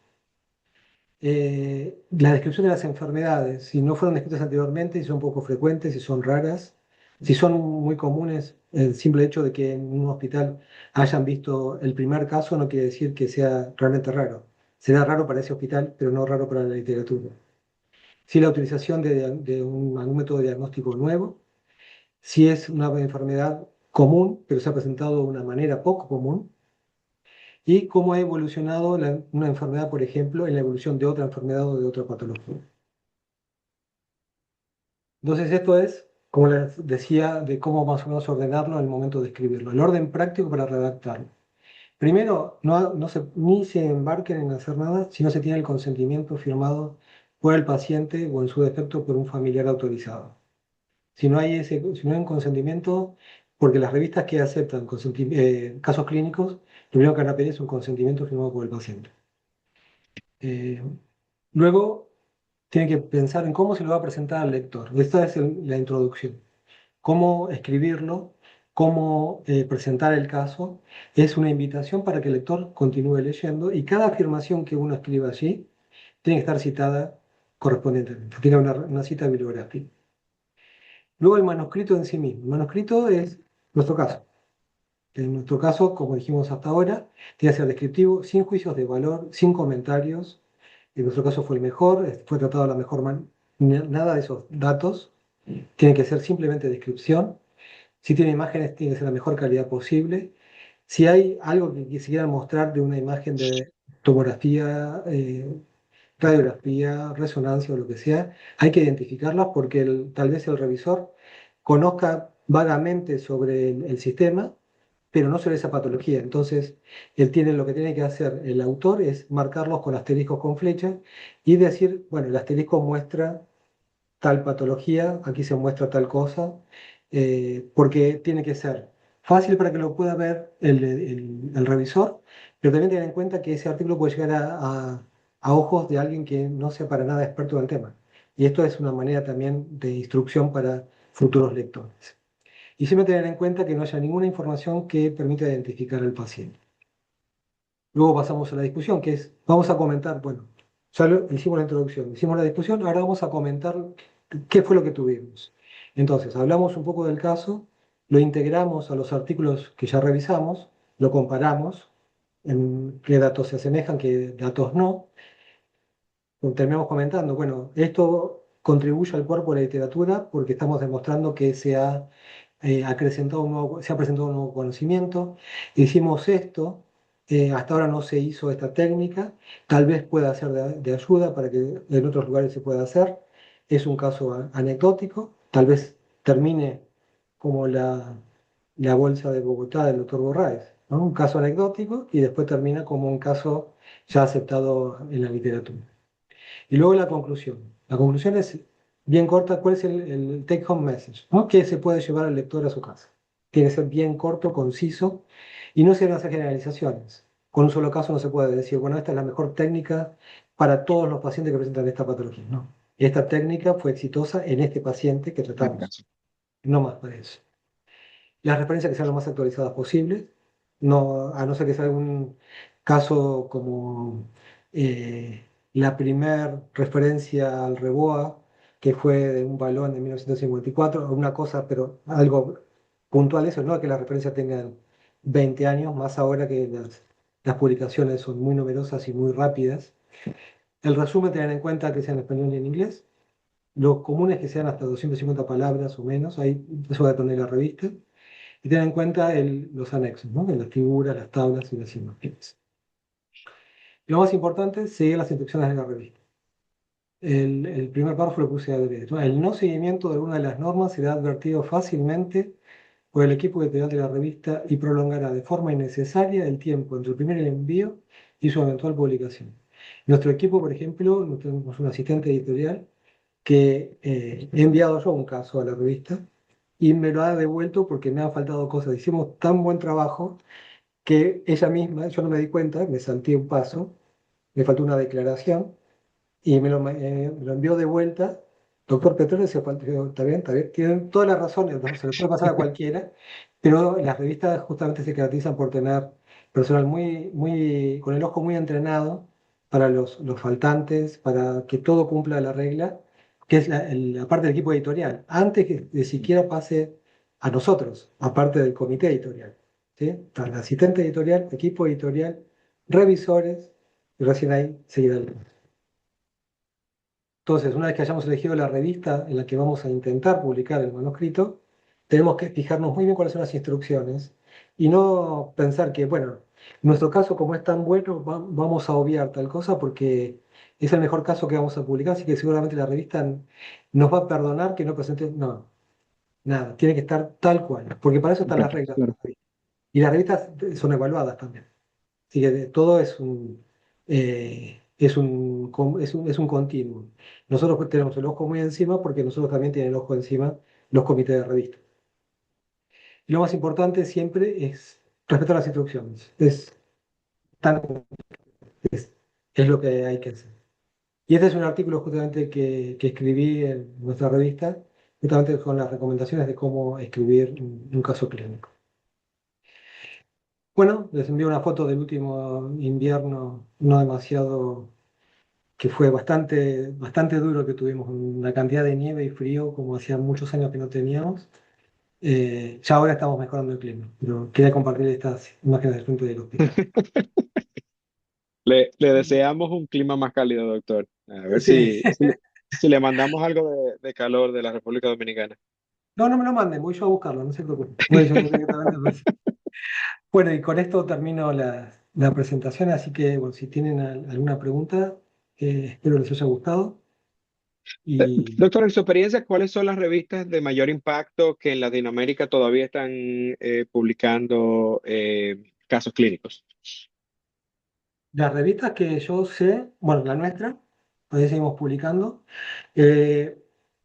La descripción de las enfermedades, si no fueron descritas anteriormente, si son poco frecuentes, si son raras, si son muy comunes, el simple hecho de que en un hospital hayan visto el primer caso no quiere decir que sea realmente raro. Será raro para ese hospital, pero no raro para la literatura. Si la utilización de algún método de diagnóstico nuevo, si es una enfermedad común, pero se ha presentado de una manera poco común, y cómo ha evolucionado una enfermedad, por ejemplo, en la evolución de otra enfermedad o de otra patología. Entonces, esto es, como les decía, de cómo más o menos ordenarlo al momento de escribirlo. El orden práctico para redactarlo. Primero, ni se embarquen en hacer nada si no se tiene el consentimiento firmado por el paciente o en su defecto por un familiar autorizado. Si no hay un consentimiento, porque las revistas que aceptan casos clínicos, lo primero que van a pedir es un consentimiento firmado por el paciente. Eh, Luego, tiene que pensar en cómo se lo va a presentar al lector. Esta es la introducción. Cómo escribirlo, cómo presentar el caso, es una invitación para que el lector continúe leyendo y cada afirmación que uno escriba allí tiene que estar citada correspondientemente, tiene una cita bibliográfica. Luego el manuscrito en sí mismo. El manuscrito es nuestro caso. En nuestro caso, como dijimos hasta ahora, tiene que ser descriptivo, sin juicios de valor, sin comentarios. En nuestro caso fue el mejor, fue tratado de la mejor manera. Nada de esos datos. Tiene que ser simplemente descripción. Si tiene imágenes, tiene que ser la mejor calidad posible. Si hay algo que quisieran mostrar de una imagen de tomografía, radiografía, resonancia o lo que sea, hay que identificarlas porque tal vez el revisor conozca vagamente sobre el sistema, pero no sobre esa patología. Entonces, lo que tiene que hacer el autor es marcarlos con asteriscos con flechas y decir, bueno, el asterisco muestra tal patología, aquí se muestra tal cosa, porque tiene que ser fácil para que lo pueda ver el revisor, pero también tener en cuenta que ese artículo puede llegar a ojos de alguien que no sea para nada experto en el tema. Y esto es una manera también de instrucción para futuros lectores. Y siempre tener en cuenta que no haya ninguna información que permita identificar al paciente. Luego pasamos a la discusión, que es, vamos a comentar, bueno, hicimos la introducción, hicimos la discusión, ahora vamos a comentar qué fue lo que tuvimos. Entonces, hablamos un poco del caso, lo integramos a los artículos que ya revisamos, lo comparamos, en qué datos se asemejan, qué datos no. Terminamos comentando, bueno, esto contribuye al cuerpo de la literatura porque estamos demostrando que se ha presentado un nuevo conocimiento. Hicimos esto, hasta ahora no se hizo esta técnica, tal vez pueda ser de ayuda para que en otros lugares se pueda hacer. Es un caso anecdótico, tal vez termine como la bolsa de Bogotá del doctor Borraes, ¿no? Un caso anecdótico y después termina como un caso ya aceptado en la literatura. Y luego la conclusión. La conclusión es bien corta, ¿cuál es el take home message? ¿No? ¿Qué se puede llevar al lector a su casa? Tiene que ser bien corto, conciso, y no se deben hacer generalizaciones. Con un solo caso no se puede decir, bueno, esta es la mejor técnica para todos los pacientes que presentan esta patología. No. Esta técnica fue exitosa en este paciente que En este tratamos. caso. No más para eso. Las referencias que sean lo más actualizadas posibles, no, a no ser que sea algún caso como la primer referencia al Reboa, que fue de un balón de 1954, o una cosa, pero algo puntual eso, no que las referencias tengan 20 años, más ahora que las publicaciones son muy numerosas y muy rápidas. El resumen, tener en cuenta que sea en español y en inglés. Lo común es que sean hasta 250 palabras o menos, ahí, eso va a depender de la revista y tener en cuenta los anexos, ¿no? En las figuras, las tablas y las imágenes. Lo más importante, seguir las instrucciones de la revista. El primer párrafo lo puse adrede, ¿no? El no seguimiento de alguna de las normas será advertido fácilmente por el equipo editorial de la revista y prolongará de forma innecesaria el tiempo entre el primer envío y su eventual publicación. Nuestro equipo, por ejemplo, tenemos un asistente editorial que he enviado yo un caso a la revista y me lo ha devuelto porque me han faltado cosas. Hicimos tan buen trabajo que ella misma, yo no me di cuenta, me salté un paso, me faltó una declaración y me lo envió de vuelta. Doctor Petróleo se faltó, está bien, tienen todas las razones, ¿no? Se le puede pasar a cualquiera, pero las revistas justamente se caracterizan por tener personal con el ojo muy entrenado para los faltantes, para que todo cumpla la regla, que es la parte del equipo editorial, antes que de siquiera pase a nosotros, aparte del comité editorial. ¿Sí? Está el asistente editorial, equipo editorial, revisores, y recién ahí seguir adelante. Entonces, una vez que hayamos elegido la revista en la que vamos a intentar publicar el manuscrito, tenemos que fijarnos muy bien cuáles son las instrucciones y no pensar que, bueno, en nuestro caso, como es tan bueno, vamos a obviar tal cosa porque es el mejor caso que vamos a publicar, así que seguramente la revista nos va a perdonar que no presente. No, nada, tiene que estar tal cual, porque para eso están las Claro, reglas de la claro. revista. Y las revistas son evaluadas también. Así que todo es un continuo. Nosotros pues tenemos el ojo muy encima porque nosotros también tienen el ojo encima los comités de revista. Y lo más importante siempre es respetar las instrucciones. Tan, es lo que hay que hacer. Y este es un artículo justamente que escribí en nuestra revista, justamente con las recomendaciones de cómo escribir un caso clínico. Bueno, les envío una foto del último invierno, no demasiado, que fue bastante duro, que tuvimos una cantidad de nieve y frío como hacía muchos años que no teníamos. Ya ahora estamos mejorando el clima, pero quería compartir estas imágenes del frente del hospital. Le deseamos un clima más cálido, doctor. A ver Sí, si le mandamos algo de calor de la República Dominicana. no, no me lo manden, voy yo a buscarlo, no se preocupen. Voy yo directamente, pues. Bueno, y con esto termino la presentación, así que bueno, si tienen alguna pregunta, espero les haya gustado. Y Doctor, en su experiencia, ¿cuáles son las revistas de mayor impacto que en Latinoamérica todavía están publicando casos clínicos? las revistas que yo sé, bueno, la nuestra, todavía seguimos publicando. Eh,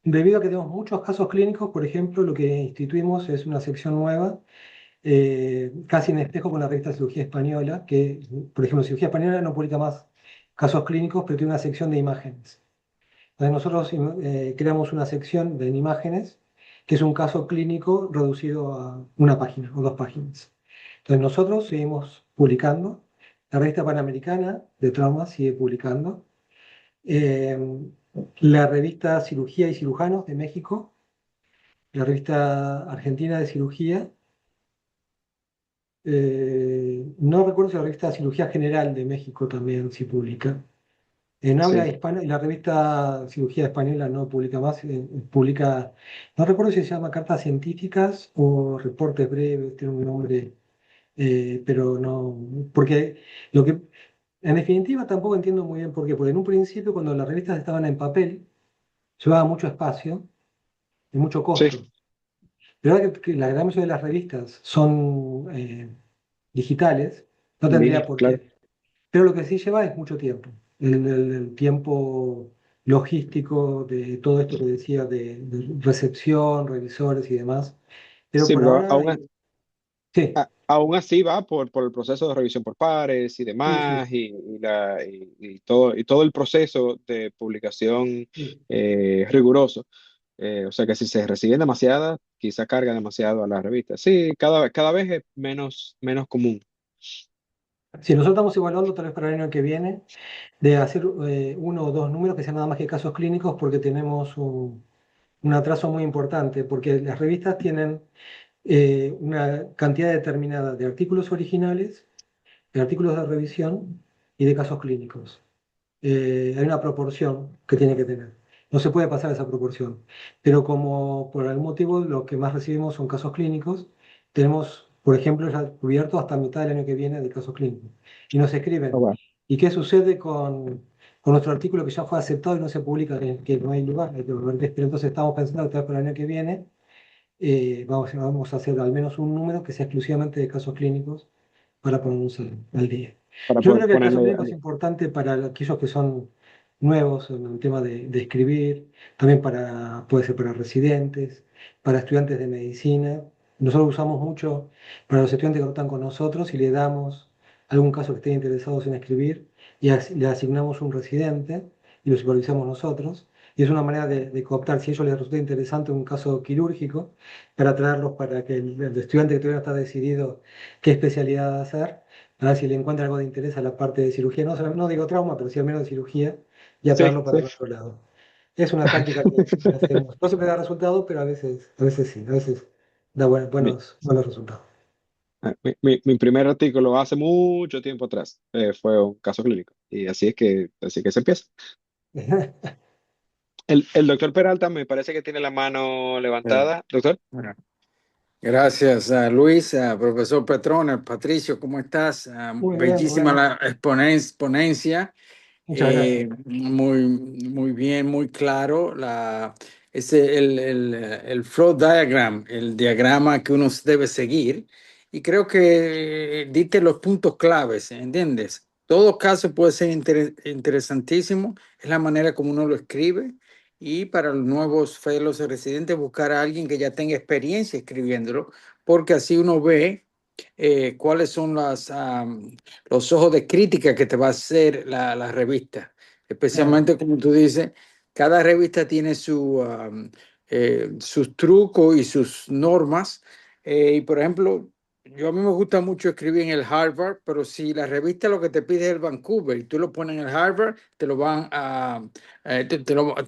Debido a que tenemos muchos casos clínicos, por ejemplo, lo que instituimos es una sección nueva, casi en espejo con la revista Cirugía Española, que, por ejemplo, Cirugía Española no publica más casos clínicos, pero tiene una sección de imágenes. Entonces nosotros creamos una sección de imágenes, que es un caso clínico reducido a una página o dos páginas. Entonces nosotros seguimos publicando, la revista Panamericana de Trauma sigue publicando, eh, la revista Cirugía y Cirujanos de México, la revista Argentina de Cirugía, no recuerdo si la revista Cirugía General de México también sí publica. En habla Sí, hispana, y la revista Cirugía Española no publica más, publica, no recuerdo si se llama Cartas Científicas o Reportes Breves, tiene un nombre, pero no, porque lo que, en definitiva tampoco entiendo muy bien por qué, porque en un principio cuando las revistas estaban en papel, llevaba mucho espacio y mucho sí, costo. Pero ahora que la gran mayoría de las revistas son digitales, no en tendría línea, por claro. qué. Pero lo que sí lleva es mucho tiempo. El tiempo logístico de todo esto que decía de recepción, revisores y demás. Pero Sí, por pero ahora, sí, aún así va por el proceso de revisión por pares y sí, demás, sí, y todo el proceso de publicación sí. riguroso. O sea que si se reciben demasiadas, quizá carga demasiado a la revista. Sí, cada vez es menos común. Si nosotros estamos evaluando tal vez para el año que viene, de hacer uno o dos números que sean nada más que casos clínicos, porque tenemos un atraso muy importante, porque las revistas tienen una cantidad determinada de artículos originales, de artículos de revisión y de casos clínicos. Hay una proporción que tiene que tener. No se puede pasar esa proporción. Pero como por algún motivo lo que más recibimos son casos clínicos, tenemos, por ejemplo, ya cubierto hasta mitad del año que viene de casos clínicos. Y nos Oh, escriben, wow. ¿y qué sucede con nuestro artículo que ya fue aceptado y no se publica, que no hay lugar? Hay que volver a esperar. Entonces estamos pensando que tal vez para el año que viene vamos a hacer al menos un número que sea exclusivamente de casos clínicos para ponernos al día. Para Yo creo que el caso ponerlo clínico es importante para aquellos que son nuevos en el tema de escribir, también puede ser para residentes, para estudiantes de medicina. Nosotros usamos mucho para los estudiantes que están con nosotros y le damos algún caso que estén interesados en escribir y le asignamos un residente y lo supervisamos nosotros. Y es una manera de cooptar, si a ellos les resulta interesante un caso quirúrgico, para traerlos para que el estudiante que todavía no está decidido qué especialidad hacer, a ver si le encuentra algo de interés a la parte de cirugía, no, no digo trauma, pero sí al menos de cirugía, y Sí, atraerlo para sí. nuestro lado. Es una táctica que hacemos. No siempre da resultado, pero a veces sí, a veces da Mi, buenos resultados. mi primer artículo hace mucho tiempo atrás fue un caso clínico. Y así que se empieza. El doctor Peralta me parece que tiene la mano Eh, levantada. Doctor. bueno, gracias a Luis, a profesor Petrone, Patricio, ¿cómo estás? Muy bien, Bellísima Rubén. la ponencia. Muchas gracias. Muy bien, muy claro. El flow diagram, el diagrama que uno debe seguir. Y creo que diste los puntos claves, ¿entiendes? Todo caso puede ser interesantísimo. Es la manera como uno lo escribe. Y para los nuevos fellows y residentes, buscar a alguien que ya tenga experiencia escribiéndolo, porque así uno ve cuáles son los ojos de crítica que te va a hacer la revista. Claro. Especialmente como tú dices, cada revista tiene sus trucos y sus normas. Y por ejemplo, yo a mí me gusta mucho escribir en el Harvard, pero si la revista lo que te pide es el Vancouver y tú lo pones en el Harvard, te lo van a,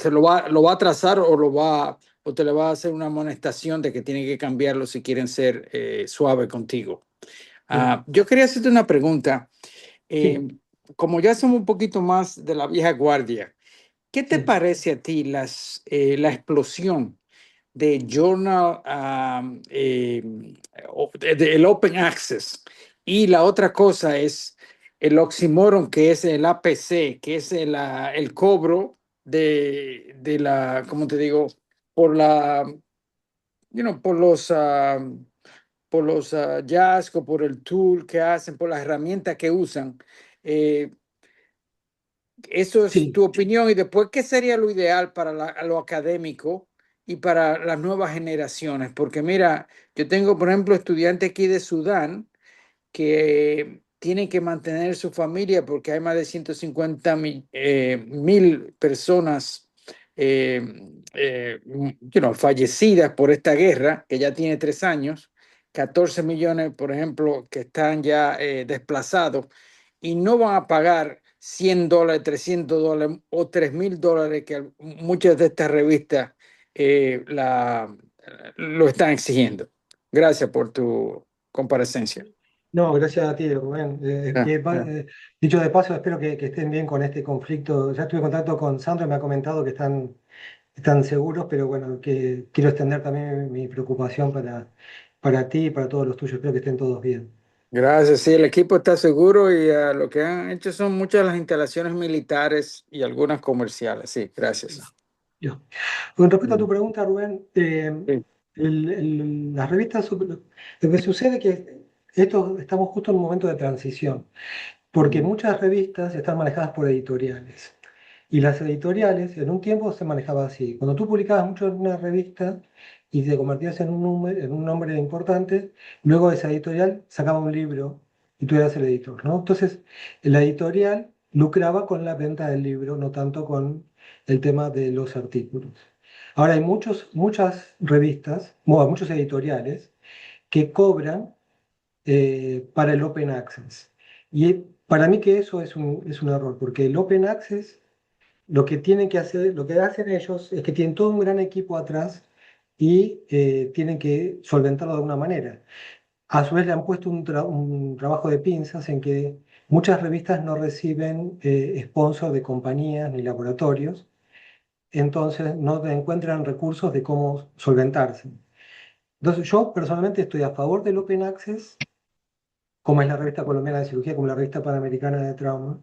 lo va a trazar o te le va a hacer una amonestación de que tiene que cambiarlo si quieren ser suave contigo. Bien. Yo quería hacerte una pregunta. Sí, Eh, Como ya somos un poquito más de la vieja guardia, ¿qué te sí, parece a ti la explosión de Journal, el Open Access? Y la otra cosa es el oxímoron, que es el APC, que es el cobro ¿cómo te digo? Por por por los hallazgos, por el tool que hacen, por las herramientas que usan. Eh, Eso es sí. tu opinión. Y después, ¿qué sería lo ideal para lo académico y para las nuevas generaciones? Porque mira, yo tengo, por ejemplo, estudiantes aquí de Sudán que tienen que mantener su familia porque hay más de 150.000 personas eh, fallecidas por esta guerra que ya tiene 3 años, 14 millones, por ejemplo, que están ya desplazados y no van a pagar $100, $300 o $3.000 que muchas de estas revistas lo están exigiendo. Gracias por tu comparecencia. No, gracias a ti, Rubén. Ah, ah. Dicho de paso, espero que estén bien con este conflicto. Ya estuve en contacto con Sandro, me ha comentado que están seguros, pero bueno, que quiero extender también mi preocupación para ti y para todos los tuyos. Espero que estén todos bien. Gracias, sí, el equipo está seguro y lo que han hecho son muchas de las instalaciones militares y algunas comerciales. Sí, gracias. Yo. Con respecto a tu Mm. pregunta, Rubén, Sí. las revistas, lo que sucede es que estamos justo en un momento de transición, porque Mm. muchas revistas están manejadas por editoriales. Y las editoriales, en un tiempo se manejaba así. Cuando tú publicabas mucho en una revista y te convertías en un nombre importante, luego esa editorial sacaba un libro y tú eras el editor, ¿no? Entonces, la editorial lucraba con la venta del libro, no tanto con el tema de los artículos. Ahora hay muchas revistas, bueno, muchos editoriales que cobran para el Open Access. Y para mí que eso es un error, porque el Open Access lo que tienen que hacer, lo que hacen ellos es que tienen todo un gran equipo atrás y tienen que solventarlo de alguna manera. A su vez le han puesto un trabajo de pinzas en que muchas revistas no reciben sponsor de compañías ni laboratorios, entonces no encuentran recursos de cómo solventarse. Entonces yo personalmente estoy a favor del Open Access, como es la revista colombiana de cirugía, como la revista panamericana de trauma.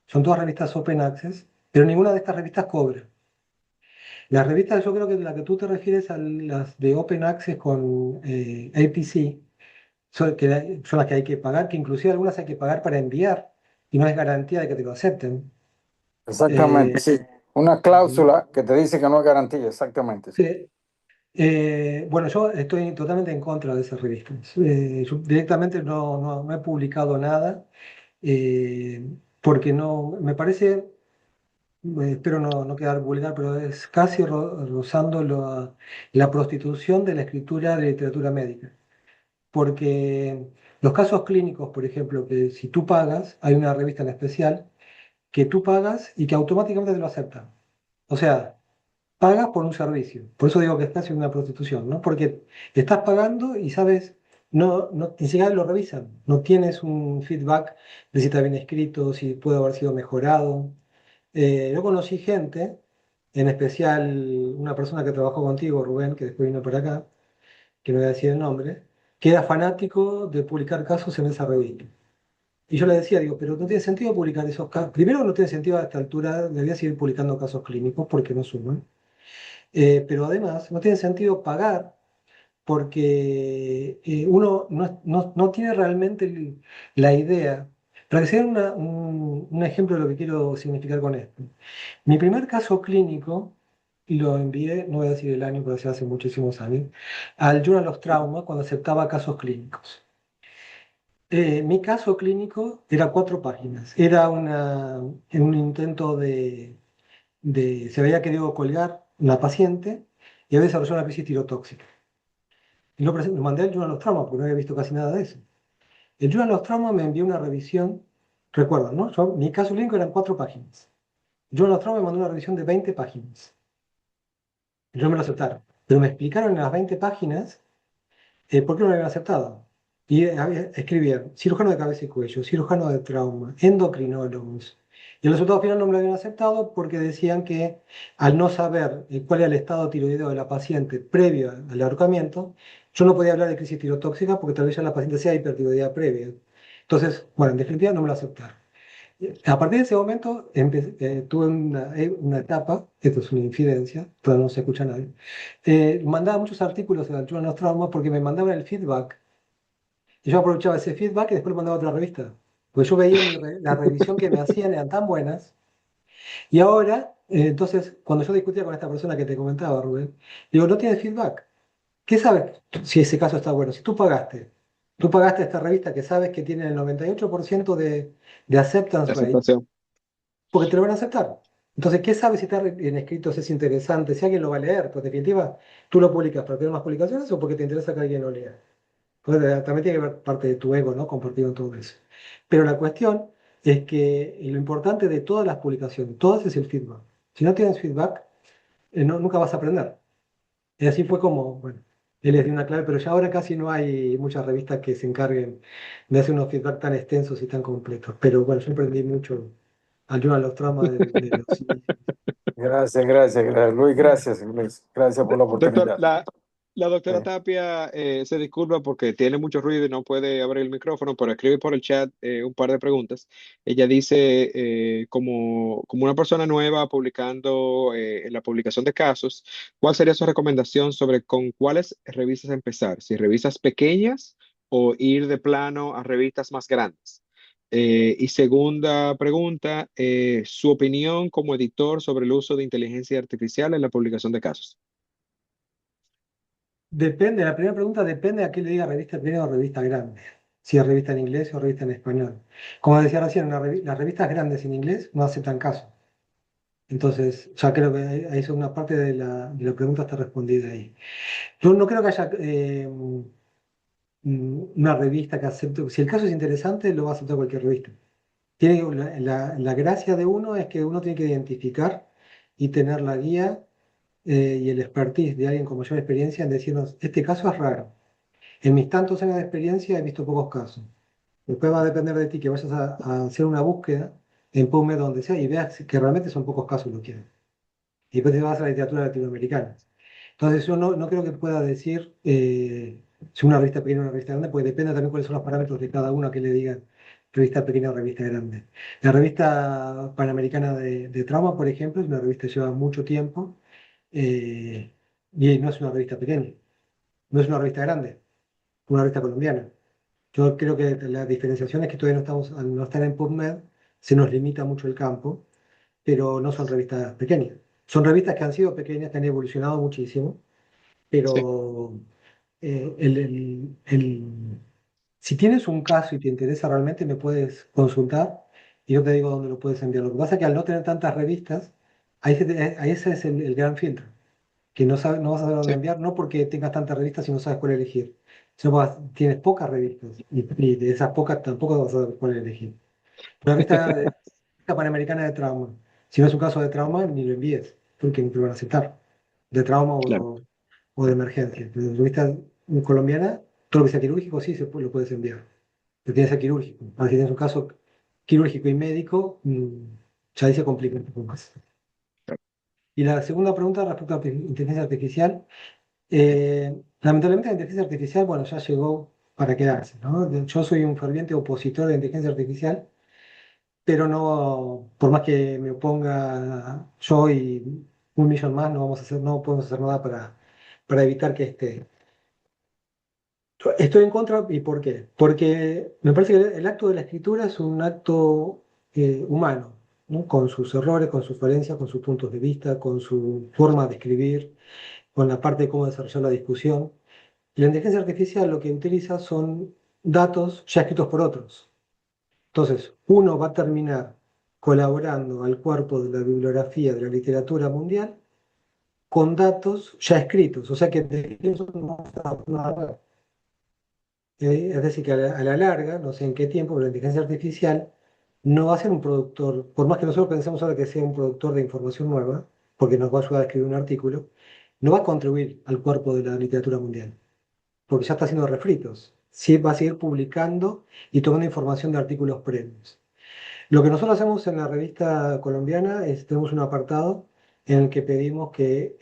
Son todas revistas Open Access, pero ninguna de estas revistas cobra. Las revistas, yo creo que la que tú te refieres a las de Open Access con APC, son las que hay que pagar, que inclusive algunas hay que pagar para enviar y no es garantía de que te lo acepten. Exactamente, Eh, sí. Una cláusula que te dice que no es garantía, exactamente, sí. sí. Bueno, yo estoy totalmente en contra de esas revistas. Yo directamente no he publicado nada eh, porque no, me parece, espero no quedar vulgar, pero es casi rozando la prostitución de la escritura de literatura médica. Porque Los casos clínicos, por ejemplo, que si tú pagas, hay una revista en especial que tú pagas y que automáticamente te lo aceptan. O sea, pagas por un servicio. Por eso digo que estás en una prostitución, ¿no? Porque estás pagando y sabes, ni siquiera lo revisan. No tienes un feedback de si está bien escrito, si puede haber sido mejorado. Yo conocí gente, en especial una persona que trabajó contigo, Rubén, que después vino para acá, que no voy a decir el nombre, que era fanático de publicar casos en esa revista. Y yo le decía, digo, pero no tiene sentido publicar esos casos. Primero, no tiene sentido a esta altura, debería seguir publicando casos clínicos porque no suman. Pero además, no tiene sentido pagar porque uno no tiene realmente la idea. Para que sea un ejemplo de lo que quiero significar con esto. Mi primer caso clínico lo envié, no voy a decir el año, pero hace muchísimos años, al Journal of Trauma cuando aceptaba casos clínicos. Mi caso clínico era 4 páginas. Era en un intento se había querido colgar una paciente y había desarrollado una crisis tirotóxica. Y lo mandé al Journal of Trauma porque no había visto casi nada de eso. El Journal of Trauma me envió una revisión, recuerda, ¿no? Mi caso clínico eran 4 páginas. El Journal of Trauma me mandó una revisión de 20 páginas. Y no me lo aceptaron. Pero me explicaron en las 20 páginas por qué no lo habían aceptado. Y escribían cirujano de cabeza y cuello, cirujano de trauma, endocrinólogos. Y el resultado final no me lo habían aceptado porque decían que al no saber cuál era el estado tiroideo de la paciente previo al ahorcamiento, yo no podía hablar de crisis tirotóxica porque tal vez ya la paciente sea hipertiroidea previa. Entonces, bueno, en definitiva no me lo aceptaron. A partir de ese momento tuve una etapa, esto es una infidencia, todavía no se escucha nadie, mandaba muchos artículos al Journal of Trauma porque me mandaban el feedback y yo aprovechaba ese feedback y después lo mandaba a otra revista. Porque yo veía la revisión que me hacían eran tan buenas. Y ahora, entonces, cuando yo discutía con esta persona que te comentaba, Rubén, digo, no tienes feedback. ¿Qué sabes si ese caso está bueno? Si tú pagaste a esta revista que sabes que tiene el 98% de acceptance La rate, aceptación. porque te lo van a aceptar. Entonces, ¿qué sabes si está bien escrito, si es interesante, si alguien lo va a leer? Pues, en definitiva, tú lo publicas para tener más publicaciones o porque te interesa que alguien lo lea. Pues, también tiene que ver parte de tu ego, ¿no? Compartido en todo eso. Pero la cuestión es que lo importante de todas las publicaciones, todas es el feedback. Si no tienes feedback, nunca vas a aprender. Y así fue como, bueno, él les dio una clave, pero ya ahora casi no hay muchas revistas que se encarguen de hacer unos feedback tan extensos y tan completos. Pero bueno, yo aprendí mucho ayuda a los traumas de los inicios. Gracias, Luis, gracias, Luis. Gracias por la Doctor, oportunidad. la Sí. doctora Tapia se disculpa porque tiene mucho ruido y no puede abrir el micrófono, pero escribe por el chat un par de preguntas. Ella dice, como una persona nueva publicando en la publicación de casos, ¿cuál sería su recomendación sobre con cuáles revistas empezar? ¿Si revistas pequeñas o ir de plano a revistas más grandes? Y segunda pregunta, su opinión como editor sobre el uso de inteligencia artificial en la publicación de casos. Depende, la primera pregunta depende a qué le diga revista pequeña o revista grande. Si es revista en inglés o revista en español. Como decía recién, las revistas grandes en inglés no aceptan caso. Entonces, ya creo que ahí es una parte de la pregunta está respondida ahí. Yo no creo que haya una revista que acepte. Si el caso es interesante, lo va a aceptar cualquier revista. La gracia de uno es que uno tiene que identificar y tener la guía y el expertise de alguien con mayor experiencia en decirnos, este caso es raro. En mis tantos años de experiencia he visto pocos casos. Después va a depender de ti que vayas a hacer una búsqueda en PubMed donde sea y veas que realmente son pocos casos lo que hay. Y después te vas a la literatura latinoamericana. Entonces yo no creo que pueda decir si una revista pequeña o una revista grande, porque depende también cuáles son los parámetros de cada una que le digan revista pequeña o revista grande. La revista Panamericana de Trauma, por ejemplo, es una revista que lleva mucho tiempo eh, y no es una revista pequeña, no es una revista grande, es una revista colombiana. Yo creo que la diferenciación es que todavía no estamos, al no estar en PubMed, se nos limita mucho el campo, pero no son revistas pequeñas. Son revistas que han sido pequeñas, que han evolucionado muchísimo, Sí, pero si tienes un caso y te interesa realmente, me puedes consultar y yo te digo dónde lo puedes enviar. Lo que pasa es que al no tener tantas revistas, ahí ese es el gran filtro, que no vas a saber dónde sí. enviar, no porque tengas tantas revistas y no sabes cuál elegir, tienes pocas revistas y de esas pocas tampoco vas a saber cuál elegir. Una revista Panamericana de Trauma. Si no es un caso de trauma, ni lo envíes, porque no te lo van a aceptar. De trauma Claro, o de emergencia. Pero la revista colombiana, todo lo que sea quirúrgico, sí lo puedes enviar. Pero tiene que ser quirúrgico. Ahora, si tienes un caso quirúrgico y médico, ya ahí se complica un poco más. claro. Y la segunda pregunta respecto a la inteligencia artificial. Lamentablemente la inteligencia artificial, bueno, ya llegó para quedarse, ¿no? Yo soy un ferviente opositor de la inteligencia artificial, pero no, por más que me oponga yo y 1 millón más, no podemos hacer nada para evitar que esté. Estoy en contra, ¿y por qué? Porque me parece que el acto de la escritura es un acto humano, ¿no? Con sus errores, con sus falencias, con sus puntos de vista, con su forma de escribir, con la parte de cómo desarrollar la discusión. Y la inteligencia artificial lo que utiliza son datos ya escritos por otros. Entonces, uno va a terminar colaborando al cuerpo de la bibliografía de la literatura mundial con datos ya escritos, o sea que de eso no está nada. Es decir, que a la larga, no sé en qué tiempo, pero la inteligencia artificial no va a ser un productor, por más que nosotros pensemos ahora que sea un productor de información nueva, porque nos va a ayudar a escribir un artículo, no va a contribuir al cuerpo de la literatura mundial, porque ya está haciendo refritos. Sí, va a seguir publicando y tomando información de artículos previos. Lo que nosotros hacemos en la revista colombiana es, tenemos un apartado en el que pedimos que,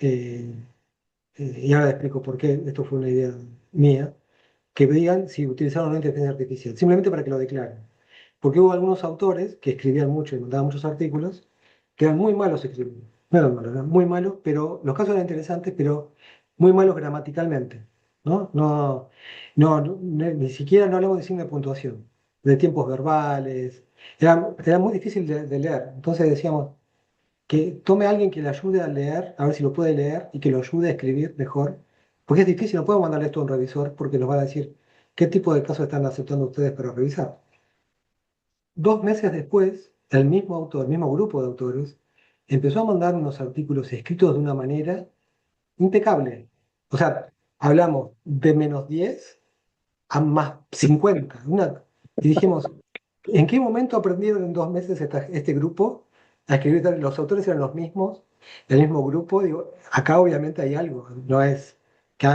y ahora explico por qué, esto fue una idea mía, que digan si utilizaron o no inteligencia artificial, simplemente para que lo declaren. Porque hubo algunos autores que escribían mucho y mandaban muchos artículos que eran muy malos escribiendo. No eran malos, eran muy malos, pero los casos eran interesantes, pero muy malos gramaticalmente. ¿No? Ni siquiera no hablamos de signo de puntuación, de tiempos verbales. Era muy difícil de leer. Entonces decíamos que tome a alguien que le ayude a leer, a ver si lo puede leer y que lo ayude a escribir mejor. Porque es difícil, no puedo mandarle esto a un revisor porque nos va a decir qué tipo de casos están aceptando ustedes para revisar. 2 meses después, el mismo autor, el mismo grupo de autores, empezó a mandar unos artículos escritos de una manera impecable. O sea, hablamos de -10 a +50. Y dijimos, ¿en qué momento aprendieron en 2 meses este grupo a escribir? Los autores eran los mismos, el mismo grupo. Digo, acá obviamente hay algo, no es que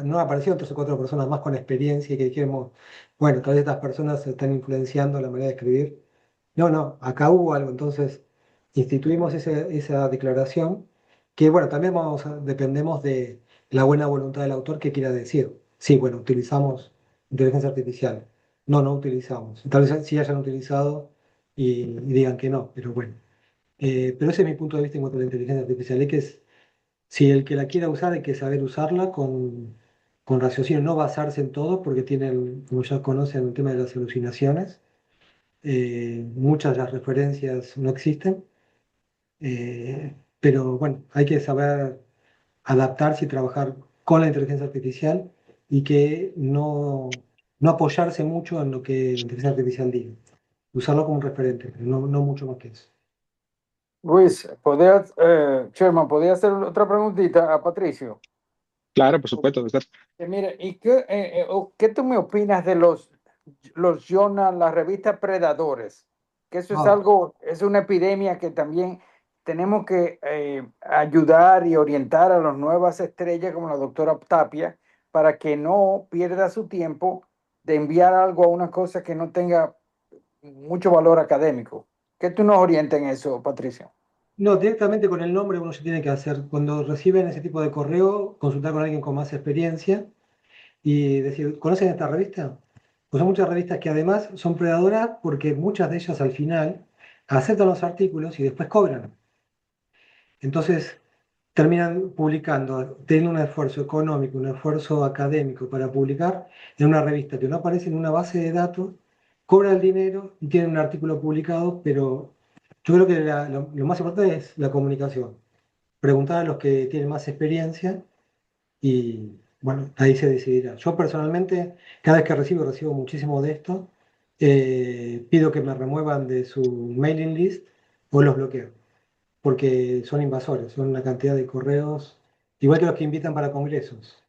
no aparecieron 3 o 4 personas más con experiencia y que dijimos, bueno, tal vez estas personas están influenciando la manera de escribir. No, no, acá hubo algo. Entonces, instituimos esa declaración que, bueno, también dependemos de la buena voluntad del autor que quiera decir. Sí, bueno, utilizamos inteligencia artificial. No, no utilizamos. Tal vez sí hayan utilizado y digan que no, pero bueno. Pero ese es mi punto de vista en cuanto a la inteligencia artificial. Si el que la quiera usar, hay que saber usarla con raciocinio, no basarse en todo, porque tienen, como ya conocen, el tema de las alucinaciones. Muchas de las referencias no existen, pero bueno, hay que saber adaptarse y trabajar con la inteligencia artificial y que no apoyarse mucho en lo que la inteligencia artificial diga. Usarlo como un referente, pero no mucho más que eso. Luis, Sherman, ¿podría hacer otra preguntita a Patricio? Claro, por supuesto, doctor. Mira, ¿qué tú me opinas de los journal, las revistas Predadores? Que eso es Ah, algo, es una epidemia que también tenemos que ayudar y orientar a las nuevas estrellas como la doctora Tapia para que no pierda su tiempo de enviar algo a una cosa que no tenga mucho valor académico. ¿Qué tú nos orientas en eso, Patricio? no, directamente con el nombre uno se tiene que hacer. Cuando reciben ese tipo de correo, consultar con alguien con más experiencia y decir, ¿conocen esta revista? Pues son muchas revistas que además son predadoras porque muchas de ellas al final aceptan los artículos y después cobran. Entonces terminan publicando, teniendo un esfuerzo económico, un esfuerzo académico para publicar en una revista que no aparece en una base de datos, cobran el dinero y tienen un artículo publicado, pero yo creo que lo más importante es la comunicación. Preguntar a los que tienen más experiencia y bueno, ahí se decidirá. Yo personalmente, cada vez que recibo muchísimo de esto, pido que me remuevan de su mailing list o los bloqueo, porque son invasores, son una cantidad de correos, igual que los que invitan para congresos.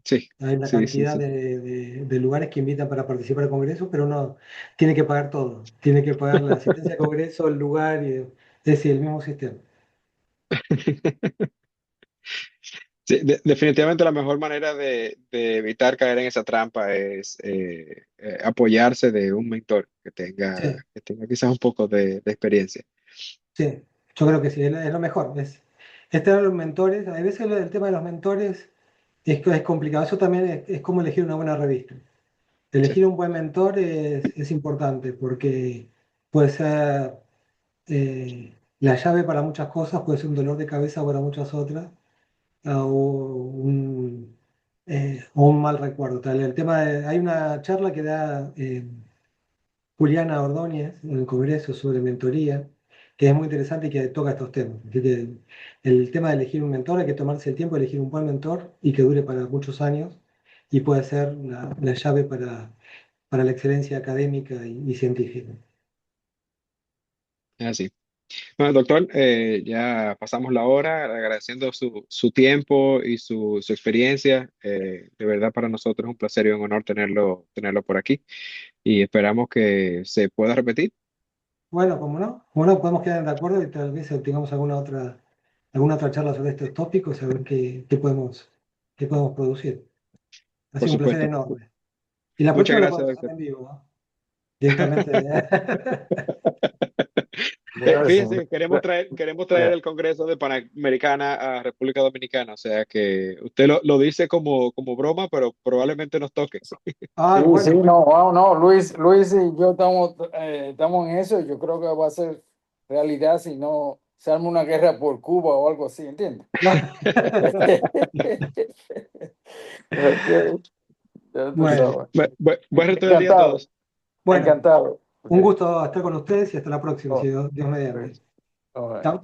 Sí, Hay una sí, sí, cantidad sí. de lugares que invitan para participar del Congreso, pero uno tiene que pagar todo. Tiene que pagar la asistencia al Congreso, el lugar, y, es decir, el mismo sistema. Sí, definitivamente la mejor manera de evitar caer en esa trampa es apoyarse de un mentor Sí, que tenga quizás un poco de experiencia. sí, yo creo que sí, es lo mejor. Es tener los mentores. A veces el tema de los mentores es complicado. Eso también es como elegir una buena revista. Sí, Elegir un buen mentor es importante porque puede ser la llave para muchas cosas, puede ser un dolor de cabeza para muchas otras, o un mal recuerdo. El tema hay una charla que da Juliana Ordóñez en el Congreso sobre mentoría, que es muy interesante y que toca estos temas. Así que el tema de elegir un mentor, hay que tomarse el tiempo de elegir un buen mentor y que dure para muchos años y puede ser la llave para la excelencia académica y científica. es así. Bueno, doctor, ya pasamos la hora agradeciendo su tiempo y su experiencia. De verdad para nosotros es un placer y un honor tenerlo por aquí y esperamos que se pueda repetir. Bueno, como no, podemos quedar de acuerdo y tal vez tengamos alguna otra charla sobre estos tópicos, a ver qué podemos producir. Ha Por sido un placer supuesto. enorme. Y la Muchas próxima lo gracias, podemos hacer doctor. en vivo, ¿no? Directamente. Gracias. Fíjense, queremos traer el Congreso de Panamericana a República Dominicana, o sea que usted lo dice como broma, pero probablemente nos toque. Ah, Sí, sí, bueno, no, wow, no, Luis y yo estamos en eso. Yo creo que va a ser realidad si no se arma una guerra por Cuba o algo así, ¿entiendes? Ok, ya tú bueno, sabes. Buen resto del día a Encantado, todos. bueno, encantado. Ok, un gusto estar con ustedes y hasta la próxima, si oh, Dios mediante. pues, all right. Chao.